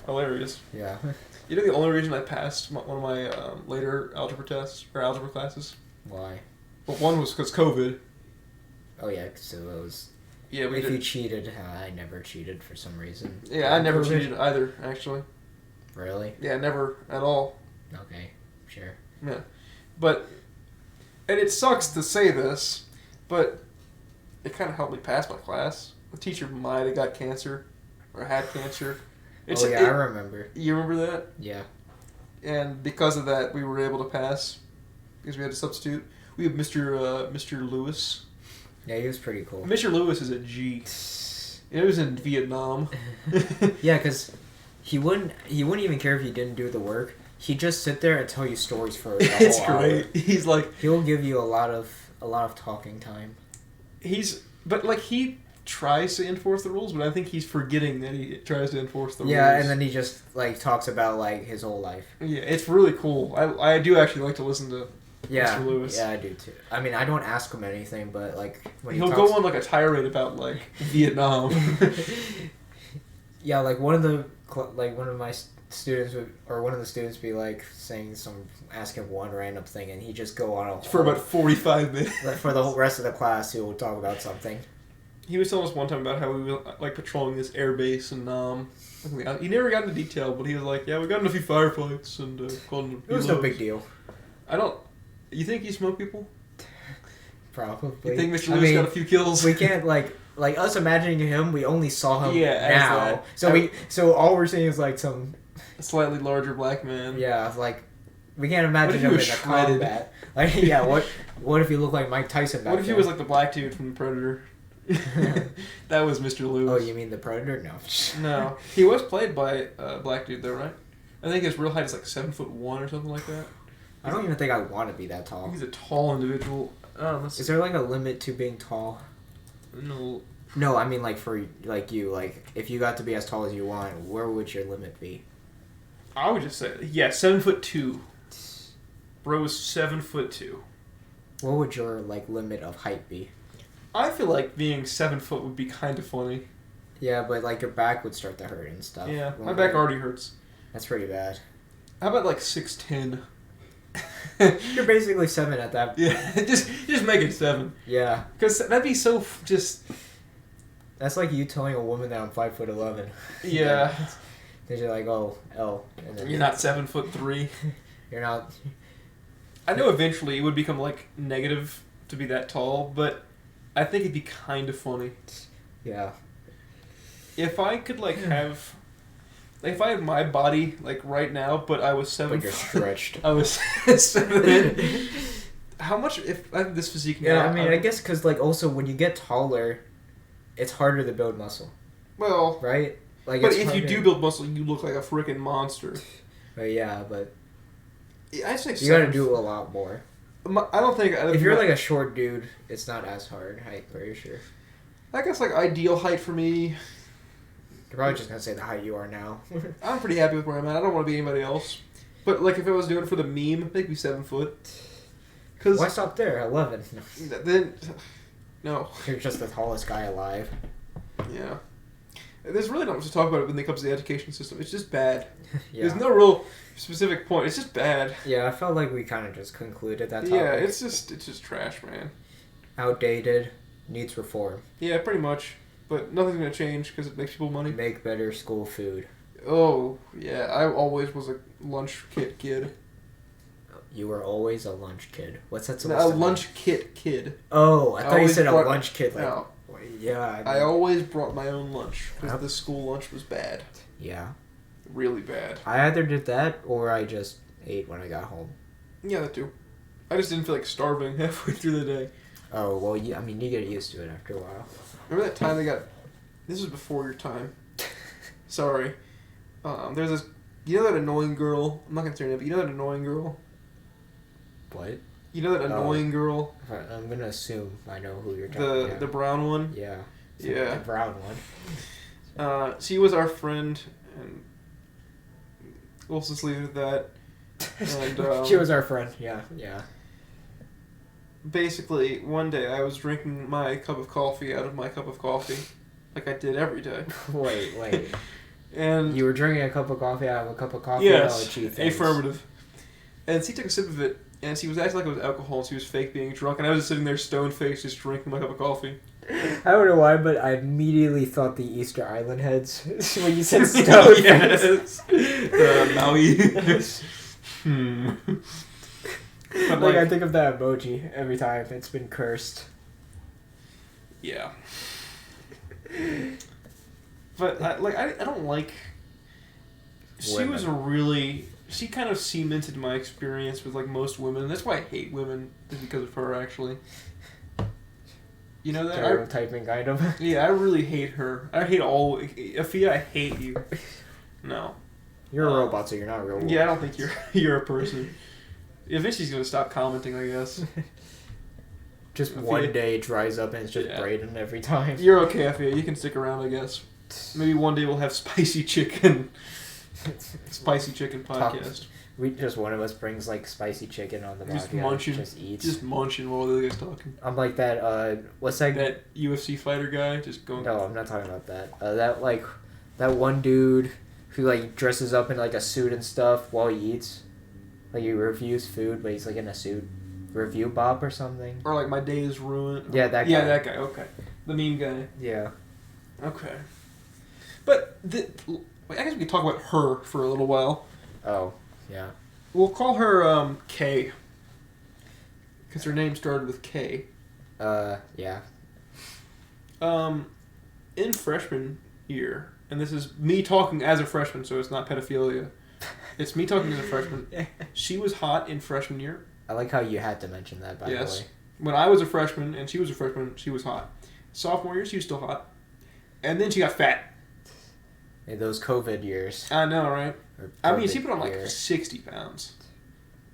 hilarious. Yeah. You know the only reason I passed one of my later algebra tests or algebra classes? Why? Well, one was because COVID. Oh yeah, so it was. Yeah, if you cheated, I never cheated for some reason. Yeah, I never cheated either, actually. Really? Yeah, never at all. Okay, sure. Yeah. But, and it sucks to say this, but it kind of helped me pass my class. The teacher might have got cancer, or had cancer. I remember. You remember that? Yeah. And because of that, we were able to pass, because we had a substitute. We have Mr. Lewis. Yeah, he was pretty cool. Mr. Lewis is a G. It was in Vietnam. Yeah, because he wouldn't even care if you didn't do the work. He'd just sit there and tell you stories for a whole hour. Great. He's like... He'll give you a lot of talking time. But he tries to enforce the rules, but I think he's forgetting that he tries to enforce the rules. Yeah, and then he just, talks about, his whole life. Yeah, it's really cool. I do actually like to listen to Mr. Lewis. Yeah, I do too. I mean, I don't ask him anything, but, when he'll go on, a tirade about, Vietnam. Yeah, one of my students one of the students be asking one random thing, and he just go on for about 45 minutes. For the whole rest of the class, he will talk about something. He was telling us one time about how we were patrolling this air base in Nam. He never got into detail, but he was like, "Yeah, we got in a few firefights and called them." It was no big deal. You think he smoked people? Probably. You think Mr. Lewis got a few kills? We can't us imagining him. We only saw him now, so so all we're seeing is some a slightly larger black man. Yeah, we can't imagine him in a combat. What if he looked like Mike Tyson back then? What if he was like the black dude from The Predator? That was Mr. Lewis. Oh, you mean The Predator? No. No. He was played by a black dude though, right? I think his real height is 7'1" or something like that. I don't even think I want to be that tall. He's a tall individual. Is there a limit to being tall? No. No, I mean for you, if you got to be as tall as you want, where would your limit be? I would just say 7'2". Bro is 7'2". What would your limit of height be? I feel like being 7 foot would be kind of funny. Yeah, but your back would start to hurt and stuff. Yeah, my back already hurts. That's pretty bad. How about 6'10"? You're basically 7 at that. Yeah, just make it 7. Yeah, because that'd be so just. That's like you telling a woman that I'm 5'11". Yeah. Because you're like, oh, L. And then you're not 7'3". You're not. I know eventually it would become negative to be that tall, but I think it'd be kind of funny. Yeah. If I could have, if I had my body right now, but I was 7. But you're stretched. I was 7. How much if I have this physique now? Yeah, I mean, I guess because also when you get taller, it's harder to build muscle. Well, right. But if you do build muscle, you look like a freaking monster. Yeah, but I'd say you got to do a lot more. I don't think if you're a short dude, it's not as hard. I'm pretty sure. I guess ideal height for me. You're probably just gonna say the height you are now. I'm pretty happy with where I'm at. I don't want to be anybody else. But if I was doing it for the meme, make me 7 foot. Cause why stop there? 11. No. Then, no. You're just the tallest guy alive. Yeah. There's really not much to talk about when it comes to the education system. It's just bad. Yeah. There's no real specific point. It's just bad. Yeah, I felt like we kind of just concluded that topic. Yeah, it's just trash, man. Outdated, needs reform. Yeah, pretty much. But nothing's gonna change because it makes people money. Make better school food. Oh, yeah. I always was a lunch kit kid. You were always a lunch kid. What's that supposed to mean? A lunch kit kid. Oh, I thought you said a lunch kid. No. Yeah. I always brought my own lunch because the school lunch was bad. Yeah. Really bad. I either did that or I just ate when I got home. Yeah, that too. I just didn't feel like starving halfway through the day. Oh, well, you get used to it after a while. Remember that time they got... This was before your time. Sorry. There's this... You know that annoying girl? I'm not going to say her name, but you know that annoying girl? What? You know that annoying girl? I'm going to assume I know who you're talking about. The brown one? Yeah. Yeah. The brown one. She was our friend, and we'll just leave it at that. And, she was our friend, yeah. Basically, one day I was drinking my cup of coffee out of my cup of coffee, like I did every day. Wait. And you were drinking a cup of coffee. I have a cup of coffee. Yes, affirmative. And she took a sip of it, and she was acting like it was alcohol, and she was fake being drunk, and I was just sitting there stone-faced just drinking my cup of coffee. I don't know why, but I immediately thought the Easter Island heads when you said stone. Yes. Maui. But like, I think of that emoji every time it's been cursed. Yeah. But I don't like. She kind of cemented my experience with like most women. That's why I hate women, is because of her actually. You know that? Stereotyping, kind of. Yeah, I really hate her. I hate all. Afia, I hate you. No. You're a robot, so you're not a real woman. Yeah, I don't think you're a person. Eventually she's gonna stop commenting, I guess. Just one day it dries up and it's just Brayden every time. You're okay, Afia. You can stick around, I guess. Maybe one day we'll have spicy chicken. Spicy chicken podcast. Just one of us brings like spicy chicken on the just podcast. Munching, just eats. Just munching while the other guy's talking. I'm like that. What's that? That UFC fighter guy just going. No, I'm not talking about that. That one dude who like dresses up in like a suit and stuff while he eats. Like he reviews food, but he's like in a suit. Review Bob or something. Or like my day is ruined. Yeah, that guy. Yeah, that guy. Okay, the meme guy. Yeah. Okay. But I guess we could talk about her for a little while. Oh, yeah. We'll call her K. Because her name started with K. Yeah. In freshman year, and this is me talking as a freshman, so it's not pedophilia. It's me talking as a freshman. She was hot in freshman year. I like how you had to mention that, by the way. When I was a freshman and she was a freshman, she was hot. Sophomore year, she was still hot. And then she got fat. In those COVID years. I know, right? I mean, she put on like 60 pounds.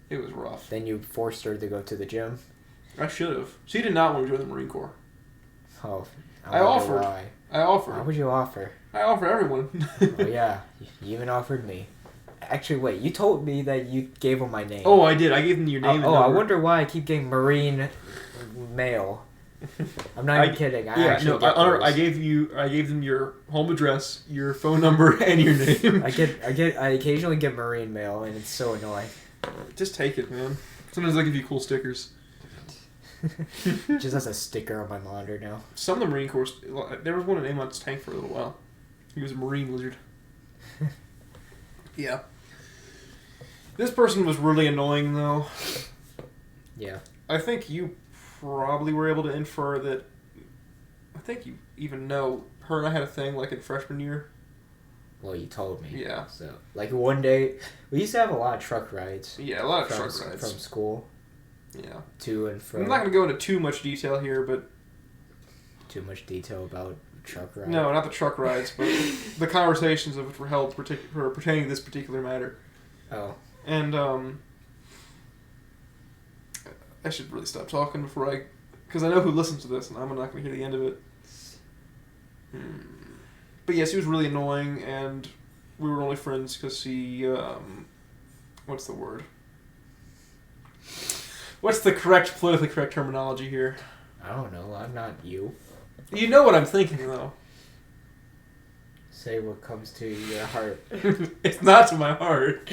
It was rough. Then you forced her to go to the gym. I should have. She did not want to join the Marine Corps. Oh, I offered. Why. I offered. How would you offer? I offer everyone. Oh, yeah. You even offered me. Actually, wait. You told me that you gave him my name. Oh, I did. I gave them your name and number. I wonder why I keep getting Marine mail. I'm not even kidding. I gave them your home address, your phone number, and your name. I occasionally get Marine mail, and it's so annoying. Just take it, man. Sometimes they give you cool stickers. Just as a sticker on my monitor now. Some of the Marine Corps, there was one in Amon's tank for a little while. He was a Marine lizard. Yeah. This person was really annoying, though. Yeah. I think you probably were able to infer that. I think you even know her and I had a thing like in freshman year. Well, you told me. Yeah. So, like one day, we used to have a lot of truck rides. Yeah, a lot of truck rides from school. Yeah. To and from. I'm not going to go into too much detail here, but. Too much detail about truck rides. No, not the truck rides, but the conversations of which were held pertaining to this particular matter. Oh. And I should really stop talking before because I know who listens to this, and I'm not going to hear the end of it. But yes, he was really annoying, and we were only friends because he, what's the word? What's the politically correct terminology here? I don't know. I'm not you. You know what I'm thinking, though. Say what comes to your heart. It's not to my heart.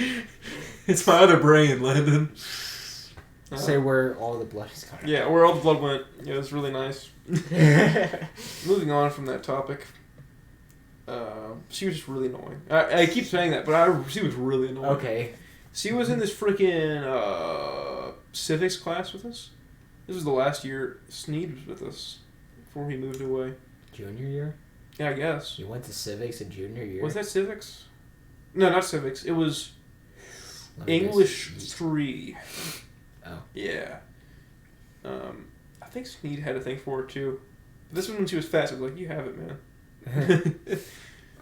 It's my other brain, Landon. Say where all the blood is coming. Yeah, where all the blood went. Yeah, it was really nice. Moving on from that topic. She was just really annoying. I keep saying that, but she was really annoying. Okay. She was in this freaking civics class with us. This was the last year Sneed was with us before he moved away. Junior year? Yeah, I guess. You went to civics in junior year? Was that civics? No, not civics. It was English 3. Oh. Yeah. I think Sneed had a thing for it too. This was when she was fat, so I was like, you have it, man.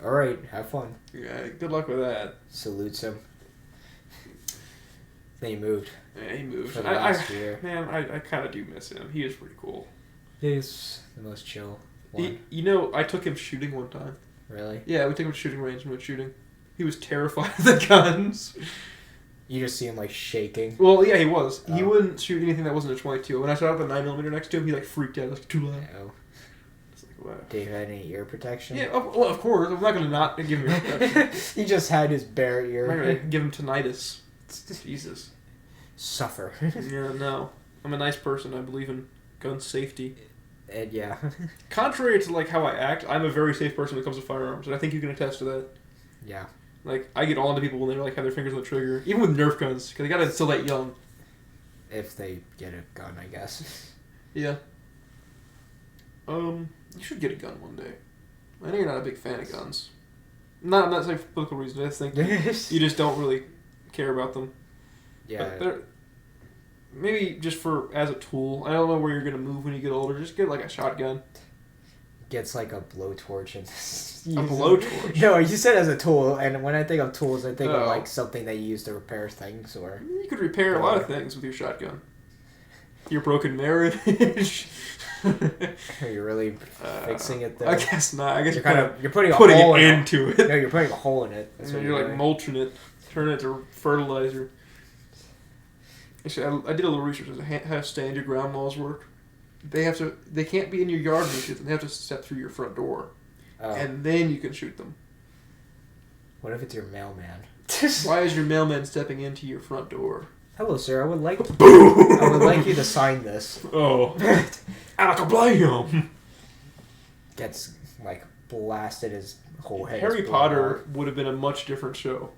Alright, have fun. Yeah, good luck with that. Salutes him. Then he moved. Yeah, he moved. For the last year. Man, I kind of do miss him. He is pretty cool. He's the most chill one. I took him shooting one time. Really? Yeah, we took him to shooting range and went shooting. He was terrified of the guns. You just see him like shaking. Well, yeah, he was. Oh. He wouldn't shoot anything that wasn't a 22. When I shot up a 9mm next to him, he like freaked out. It was like, too loud. Oh. It's like, Do you have any ear protection? Yeah, well, of course. I'm not going to not give him ear protection. He just had his bare ear. I'm not going to give him tinnitus. Jesus. Suffer. Yeah, no. I'm a nice person. I believe in gun safety. And yeah. Contrary to like how I act, I'm a very safe person when it comes to firearms, and I think you can attest to that. Yeah. Like, I get on to people when they like have their fingers on the trigger, even with Nerf guns, because they gotta instill that young. If they get a gun, I guess. Yeah. You should get a gun one day. I know you're not a big fan of guns. I'm not saying for political reasons. I just think you just don't really care about them. Yeah. Maybe just as a tool. I don't know where you're gonna move when you get older. Just get like a shotgun. Gets like a blowtorch and a blowtorch. No, you said as a tool, and when I think of tools, I think of like something that you use to repair things or. You could repair a lot of things with your shotgun. Your broken marriage. Are you really fixing it there? I guess not. I guess you're putting a putting hole it in into it. No, you're putting a hole in it. That's what you're like mulching it, turning it to fertilizer. Actually, I did a little research as to how stand your ground laws work. They can't be in your yard and shoot them. They have to step through your front door, and then you can shoot them. What if it's your mailman? Why is your mailman stepping into your front door? Hello, sir. I would like you to sign this. Oh, Alakablam! Gets like blasted. His whole head. Harry Potter would have been a much different show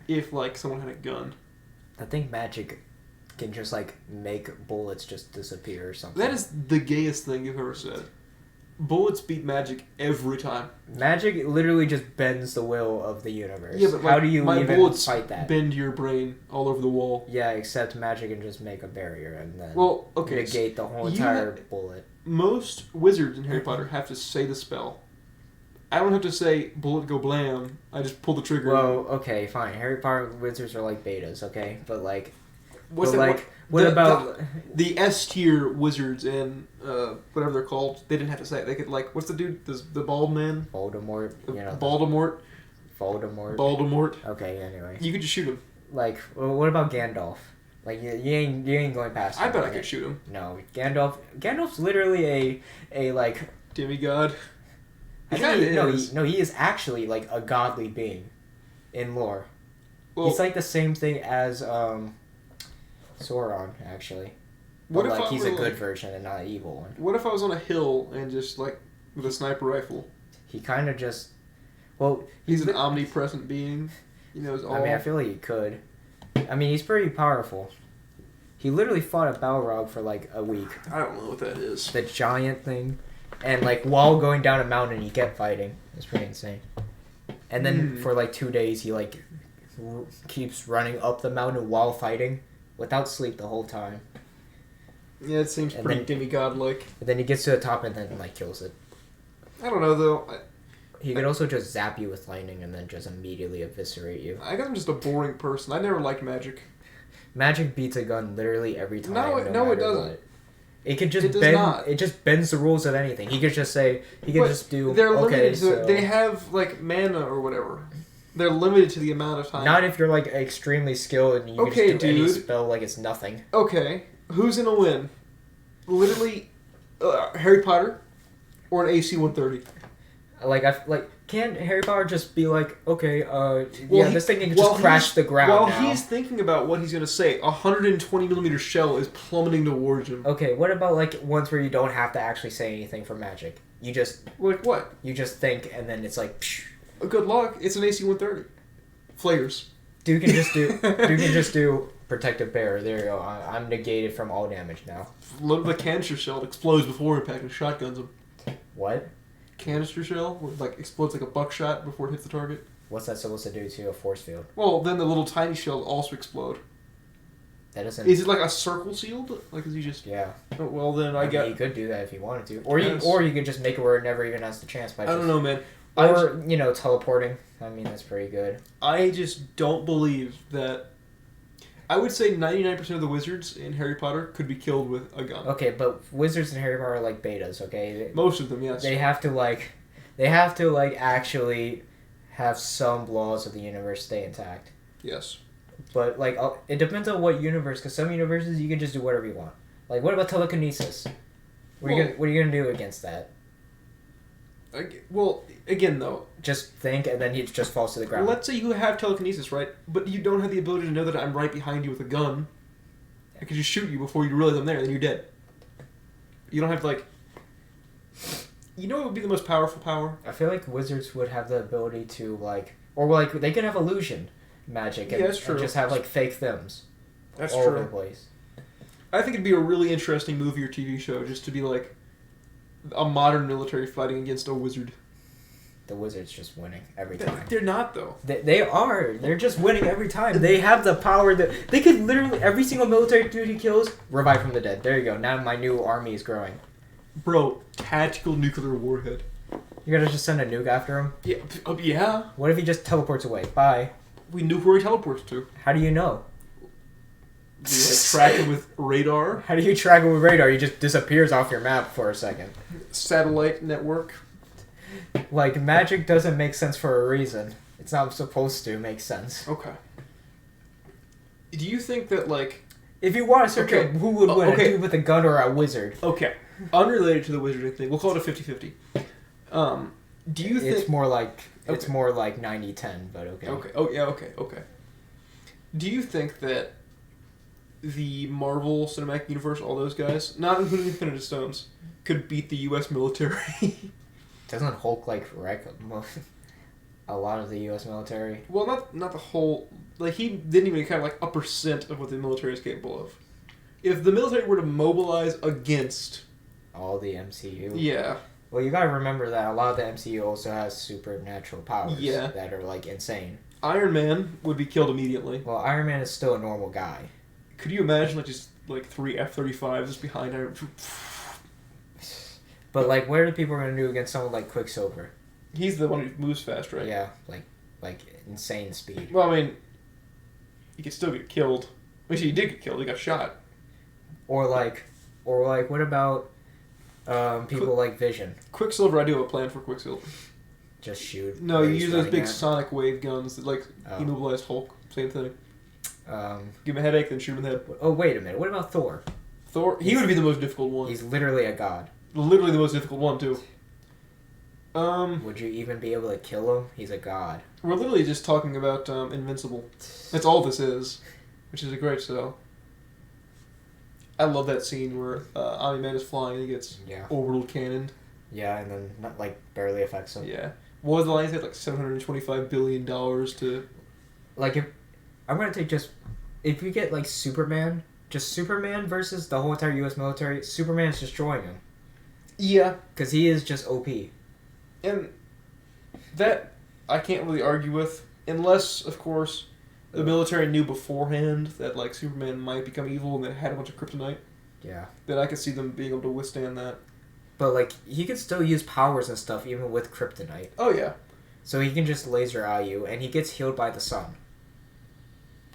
if like someone had a gun. I think magic can just like make bullets just disappear or something. That is the gayest thing you've ever said. Bullets beat magic every time. Magic literally just bends the will of the universe. Yeah, but how do you even bullets fight that? Bend your brain all over the wall. Yeah, except magic can just make a barrier and then negate the whole entire bullet. Most wizards in Harry Potter have to say the spell. I don't have to say bullet go blam. I just pull the trigger. Well, okay, fine. Harry Potter wizards are like betas, okay, but like. What about the S tier wizards and whatever they're called? They didn't have to say it. They could like what's the dude? The bald man? Voldemort. Voldemort. Okay. Anyway. You could just shoot him. Like, well, what about Gandalf? Like you ain't going past him. I bet I could shoot him. No, Gandalf's literally a like demigod. He is actually like a godly being in lore. Well, he's like the same thing as Sauron, actually. But like he's a good version and not an evil one. What if I was on a hill and just like with a sniper rifle? He kind of just. Well, he's an omnipresent being. He knows all. I mean, I feel like he could. I mean, he's pretty powerful. He literally fought a Balrog for like a week. I don't know what that is. The giant thing, and like while going down a mountain, he kept fighting. It's pretty insane. And then for like 2 days, he like keeps running up the mountain while fighting. Without sleep the whole time. Yeah, it seems pretty demigod-like. But then he gets to the top and then, like, kills it. I don't know, though. He could also just zap you with lightning and then just immediately eviscerate you. I guess I'm just a boring person. I never liked magic. Magic beats a gun literally every time. No, it doesn't. What. It could just bend. It just bends the rules of anything. He could just say. He could just do. They're limited to. They have, like, mana or whatever. They're limited to the amount of time. Not if you're like extremely skilled and you can just do any spell like it's nothing. Okay, who's gonna win? Literally, Harry Potter, or an AC 130. Can't Harry Potter just be like, okay, this thing can just crash the ground While now. He's thinking about what he's gonna say, 120mm shell is plummeting towards him. Okay, what about like ones where you don't have to actually say anything for magic? You just like what? You just think and then it's like. Psh. Good luck. It's an AC 130. Flares. Dude can just do protective barrier. There you go. I'm negated from all damage now. The canister shell explodes before impact and shotguns him. What? Canister shell like explodes like a buckshot before it hits the target. What's that supposed to do to a force field? Well, then the little tiny shells also explode. That doesn't. Is it like a circle sealed? Like is he just? Yeah. Oh, well then I get. You could do that if you wanted to, or you could just make it where it never even has the chance. By I don't know, man. Or, teleporting. I mean, that's pretty good. I just don't believe that... I would say 99% of the wizards in Harry Potter could be killed with a gun. Okay, but wizards in Harry Potter are like betas, okay? Most of them, yes. They have to, actually have some laws of the universe stay intact. Yes. But, it depends on what universe, because some universes you can just do whatever you want. Like, what about telekinesis? What are you gonna do against that? Well, again, though... Just think, and then he just falls to the ground. Let's say you have telekinesis, right? But you don't have the ability to know that I'm right behind you with a gun. I could just shoot you before you realize I'm there, and then you're dead. You don't have to, like... You know what would be the most powerful power? I feel like wizards would have the ability to, like... Or, like, they could have illusion magic and, that's true. and just have, like, fake thems. That's all true. over the place. I think it'd be a really interesting movie or TV show just to be, like, a modern military fighting against a wizard. The wizard's just winning every time. They're not, though. They are. They're just winning every time. They have the power that... They could literally... Every single military dude he kills, revive from the dead. There you go. Now my new army is growing. Bro, tactical nuclear warhead. You're gonna just send a nuke after him? Yeah. Yeah. What if he just teleports away? Bye. We nuke where he teleports to. How do you know? Do you, like, track it with radar? How do you track it with radar? He just disappears off your map for a second. Satellite network. Like, magic doesn't make sense for a reason. It's not supposed to make sense. Okay. Do you think that, like... If you want to search up who would win, okay. a dude with a gun or a wizard. Okay. Unrelated to the wizarding thing. We'll call it a 50-50. Do you think... It's more like... It's more like 90-10, but okay. Okay. Oh, yeah, okay. Do you think that the Marvel Cinematic Universe, all those guys, not including Infinity Stones, could beat the U.S. military? Doesn't Hulk, like, wreck a lot of the U.S. military? Well, not the whole... Like, he didn't even kind of, like, a percent of what the military is capable of. If the military were to mobilize against... All the MCU? Yeah. Well, you gotta remember that a lot of the MCU also has supernatural powers that are, like, insane. Iron Man would be killed immediately. Well, Iron Man is still a normal guy. Could you imagine, like, just, like, 3 F-35s behind Iron Man? But, like, what are the people going to do against someone like Quicksilver? He's the one who moves fast, right? Yeah, like insane speed. Well, I mean, he could still get killed. Actually, he did get killed. He got shot. Or like, what about people like Vision? Quicksilver, I do have a plan for Quicksilver. Just shoot. No, you use those big sonic wave guns that, like, immobilize Hulk. Same thing. Give him a headache, then shoot him in the head. Oh, wait a minute. What about Thor? Thor? He would be the most difficult one. He's literally a god. Literally the most difficult one, too. Would you even be able to kill him? He's a god. We're literally just talking about Invincible. That's all this is, which is a great show. I love that scene where Omni-Man is flying and he gets orbital cannoned. Yeah, and then not, like, barely affects him. Yeah. What was the line? He had like $725 billion to... Like, if you get, like, Superman, just Superman versus the whole entire U.S. military, Superman's destroying him. Yeah. Because he is just OP. And that I can't really argue with, unless, of course, the military knew beforehand that, like, Superman might become evil and that had a bunch of kryptonite. Yeah. Then I could see them being able to withstand that. But, like, he could still use powers and stuff even with kryptonite. Oh, yeah. So he can just laser eye you, and he gets healed by the sun.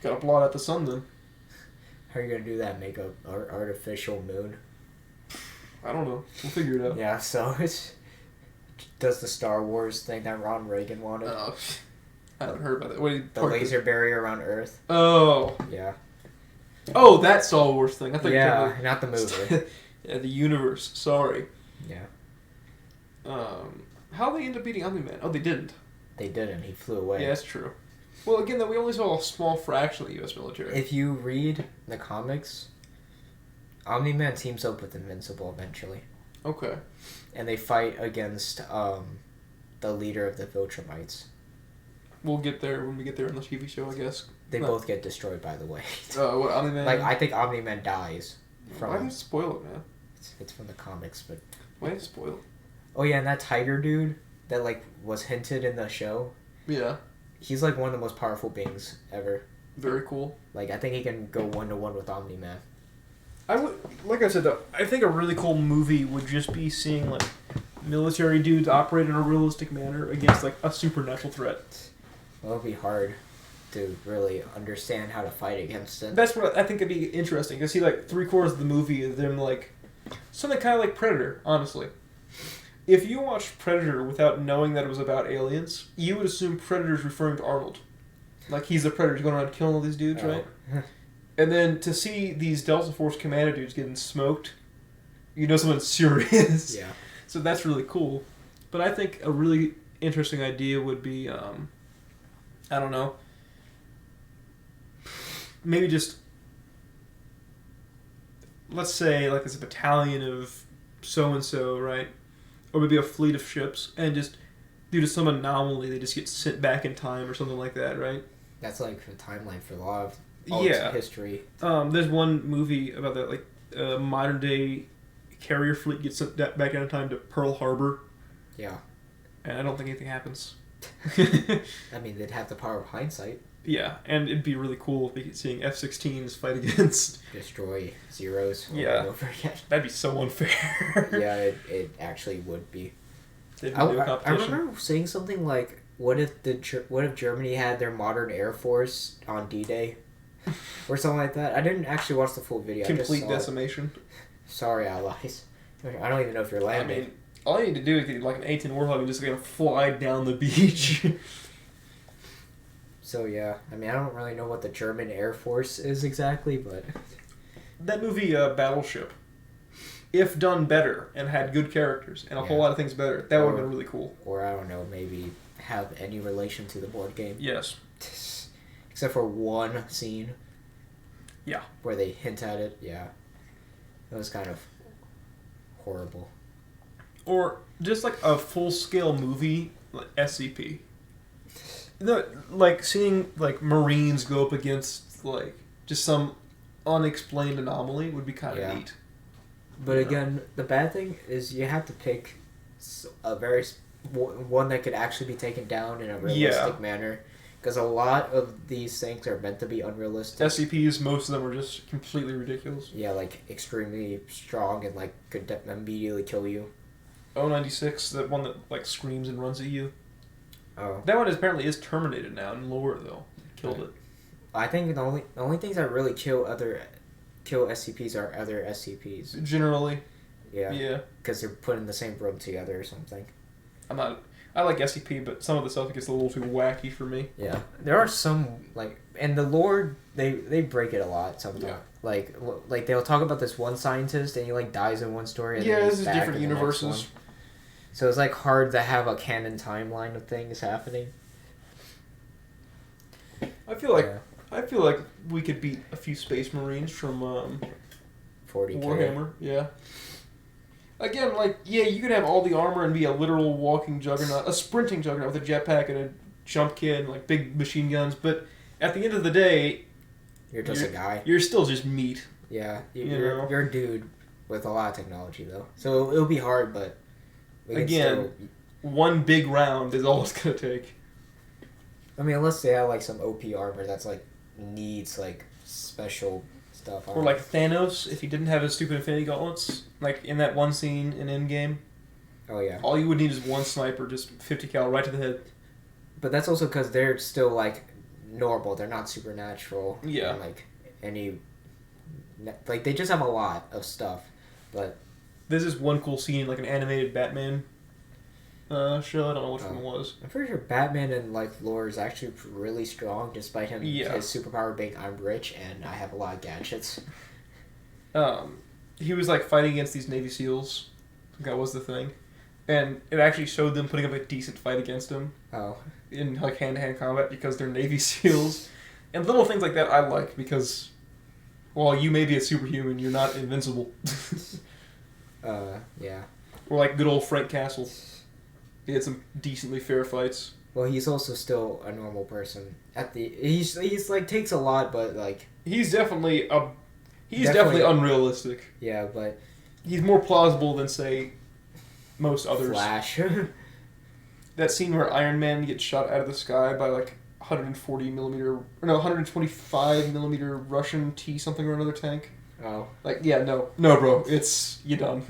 Gotta blot out the sun, then. How are you gonna do that? Make a artificial moon? I don't know. We'll figure it out. Yeah, so it's... Does the Star Wars thing that Ron Reagan wanted. Oh, I haven't heard about that. The laser barrier around Earth. Oh. Yeah. Oh, that Star Wars thing. I think. Yeah, not the movie. Yeah, the universe. Sorry. Yeah. How they end up beating Omni-Man? Oh, they didn't. They didn't. He flew away. Yeah, that's true. Well, again, though, we only saw a small fraction of the U.S. military. If you read the comics, Omni-Man teams up with Invincible eventually. Okay. And they fight against the leader of the Viltrumites. We'll get there when we get there in the TV show, I guess. They both get destroyed, by the way. What, Omni-Man? Like, I think Omni-Man dies. Why do you spoil it, man? It's from the comics, but... Why do you spoil it? Oh, yeah, and that tiger dude that, like, was hinted in the show. Yeah. He's, like, one of the most powerful beings ever. Very cool. Like, I think he can go 1-to-1 with Omni-Man. I would, like I said, though, I think a really cool movie would just be seeing, like, military dudes operate in a realistic manner against, like, a supernatural threat. Well, it would be hard to really understand how to fight against it. That's what I think would be interesting, because see, like, 3/4 of the movie is them, like, something kind of like Predator, honestly. If you watched Predator without knowing that it was about aliens, you would assume Predator's referring to Arnold. Like, he's the Predator going around killing all these dudes, right? And then to see these Delta Force commander dudes getting smoked, you know someone's serious. Yeah. So that's really cool. But I think a really interesting idea would be, I don't know, maybe just, let's say, like, there's a battalion of so-and-so, right? Or maybe a fleet of ships, and just, due to some anomaly, they just get sent back in time or something like that, right? That's like the timeline for a lot of history. There's one movie about that, like, modern-day carrier fleet gets sent back in time to Pearl Harbor. Yeah. And I don't think anything happens. I mean, they'd have the power of hindsight. Yeah, and it'd be really cool seeing F-16s fight against... Destroy Zeros over and over again. That'd be so unfair. Yeah, it actually would be. I remember seeing something like, what if Germany had their modern air force on D-Day? Or something like that. I didn't actually watch the full video. Complete decimation. Sorry, allies. I don't even know if you're landing. I mean, all you need to do is get like an A-10 Warthog and just fly down the beach. So yeah, I mean, I don't really know what the German Air Force is exactly, but... That movie, Battleship, if done better and had good characters and a whole lot of things better, that would have been really cool. Or, I don't know, maybe have any relation to the board game. Yes. Except for one scene. Yeah. Where they hint at it, yeah. That was kind of horrible. Or just like a full-scale movie, like SCP. Like seeing like Marines go up against like just some unexplained anomaly would be kind of neat. But again, the bad thing is you have to pick a one that could actually be taken down in a realistic manner. Because a lot of these things are meant to be unrealistic. SCPs, most of them are just completely ridiculous. Yeah, like extremely strong and like could immediately kill you. 096, that one that like screams and runs at you. Oh. That one apparently is terminated now in lore though. Killed it. I think the only things that really kill SCPs are other SCPs. Generally. Yeah. Yeah. Because they're put in the same room together or something. I like SCP, but some of the stuff gets a little too wacky for me. Yeah. There are some, like, and the lore, they break it a lot sometimes. Yeah. Like they'll talk about this one scientist and he, like, dies in one story. And then this is different universes. So it's, like, hard to have a canon timeline of things happening. I feel like we could beat a few Space Marines from 40K. Warhammer. Yeah. Again, you could have all the armor and be a literal walking juggernaut, a sprinting juggernaut with a jetpack and a jump kit and like big machine guns. But at the end of the day, you're just a guy. You're still just meat. Yeah, you're a dude with a lot of technology though, so it'll be hard. But one big round is all it's gonna take. I mean, unless they have like some OP armor that's like needs like special stuff. Or like Thanos, if he didn't have his stupid Infinity Gauntlets, like in that one scene in Endgame. Oh yeah. All you would need is one sniper, just 50 cal right to the head. But that's also because they're still like normal. They're not supernatural. Yeah. And like they just have a lot of stuff, but. There's this one cool scene, like an animated Batman show. I don't know which one it was. I'm pretty sure Batman in like lore is actually really strong, despite him his superpower being I'm rich and I have a lot of gadgets. He was like fighting against these Navy SEALs. I think that was the thing, and it actually showed them putting up a decent fight against him. Oh. In like hand-to-hand combat because they're Navy SEAls, and little things like that I like because, while you may be a superhuman, you're not invincible. Yeah. Or like good old Frank Castle. He had some decently fair fights. Well, he's also still a normal person. He's like takes a lot, but like he's definitely unrealistic. Yeah, but he's more plausible than say most others. Flash. That scene where Iron Man gets shot out of the sky by like 125 millimeter Russian T something or another tank. Oh. No, bro, you're done.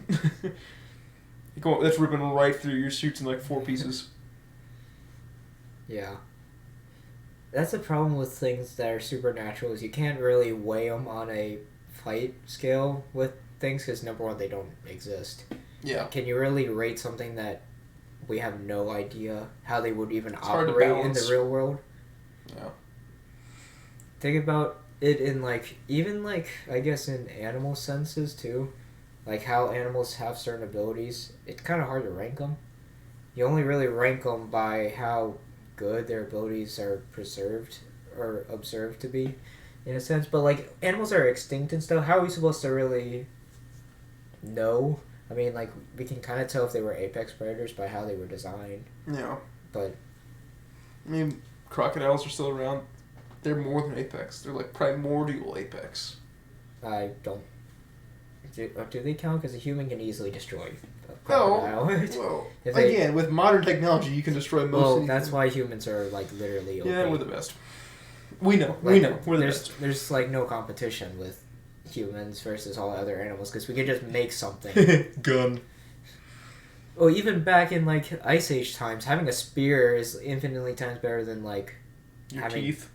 That's ripping right through your suits in like 4 pieces. Yeah. That's the problem with things that are supernatural is you can't really weigh them on a fight scale with things because number one, they don't exist. Yeah. Can you really rate something that we have no idea how they would even operate in the real world? Yeah. Think about it in even I guess in animal senses too, like how animals have certain abilities. It's kind of hard to rank them. you only really rank them by how good their abilities are preserved or observed to be, in a sense. But like animals are extinct and stuff. How are we supposed to really know? I mean, like we can kind of tell if they were apex predators by how they were designed. Yeah. But I mean, crocodiles are still around. They're more than apex. They're like primordial apex. I don't. Do they count? Because a human can easily destroy a crocodile. Well, again, with modern technology, you can destroy most. Well, anything. That's why humans are like literally. Okay. Yeah, we're the best. We know. Like, we know. We're the best. There's like no competition with humans versus all other animals because we can just make something. Gun. Well, even back in like Ice Age times, having a spear is infinitely times better than like Your having, teeth.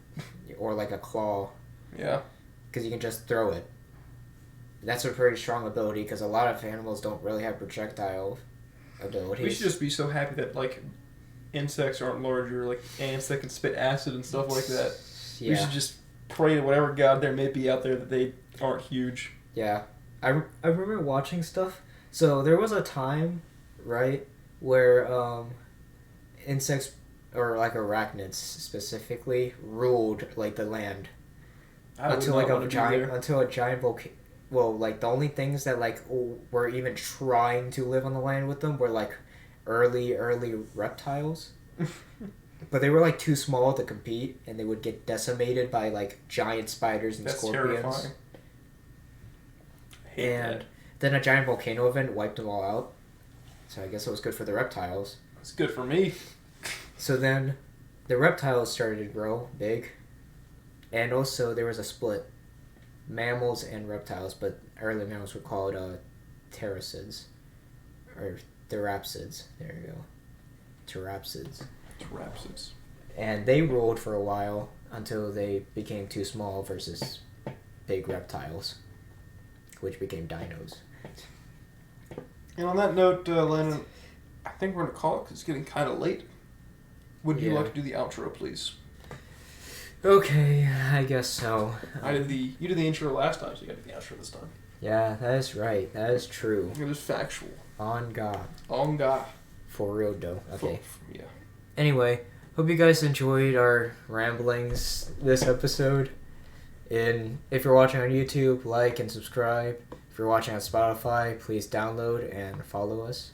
or like a claw. Yeah. Because you can just throw it. That's a pretty strong ability because a lot of animals don't really have projectile abilities. We should just be so happy that like insects aren't larger, like ants that can spit acid and stuff like that. Yeah. We should just pray to whatever god there may be out there that they aren't huge. Yeah. I remember watching stuff. So there was a time, right, where insects or like arachnids specifically ruled like the land until a giant volcano. Well, like the only things that like were even trying to live on the land with them were like early reptiles. But they were like too small to compete, and they would get decimated by like giant spiders and scorpions. Terrifying. And then a giant volcano event wiped them all out. So I guess it was good for the reptiles. It's good for me. So then the reptiles started to grow big. And also there was a split. Mammals and reptiles, but early mammals were called ptericids. Or therapsids. There you go. Therapsids. Therapsids. And they ruled for a while until they became too small versus big reptiles, which became dinos. And on that note, Landon, I think we're going to call it because it's getting kind of late. Would you like to do the outro, please? Okay, I guess so. You did the intro last time, so you got to do the outro this time. Yeah, that is right. That is true. It was factual. On God. On God. For real, though. Okay. Yeah. Anyway, hope you guys enjoyed our ramblings this episode. And if you're watching on YouTube, like and subscribe. If you're watching on Spotify, please download and follow us.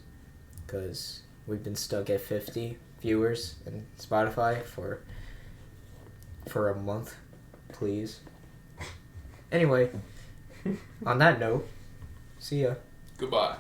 Because we've been stuck at 50 viewers in Spotify for a month. Please. Anyway, on that note, see ya. Goodbye.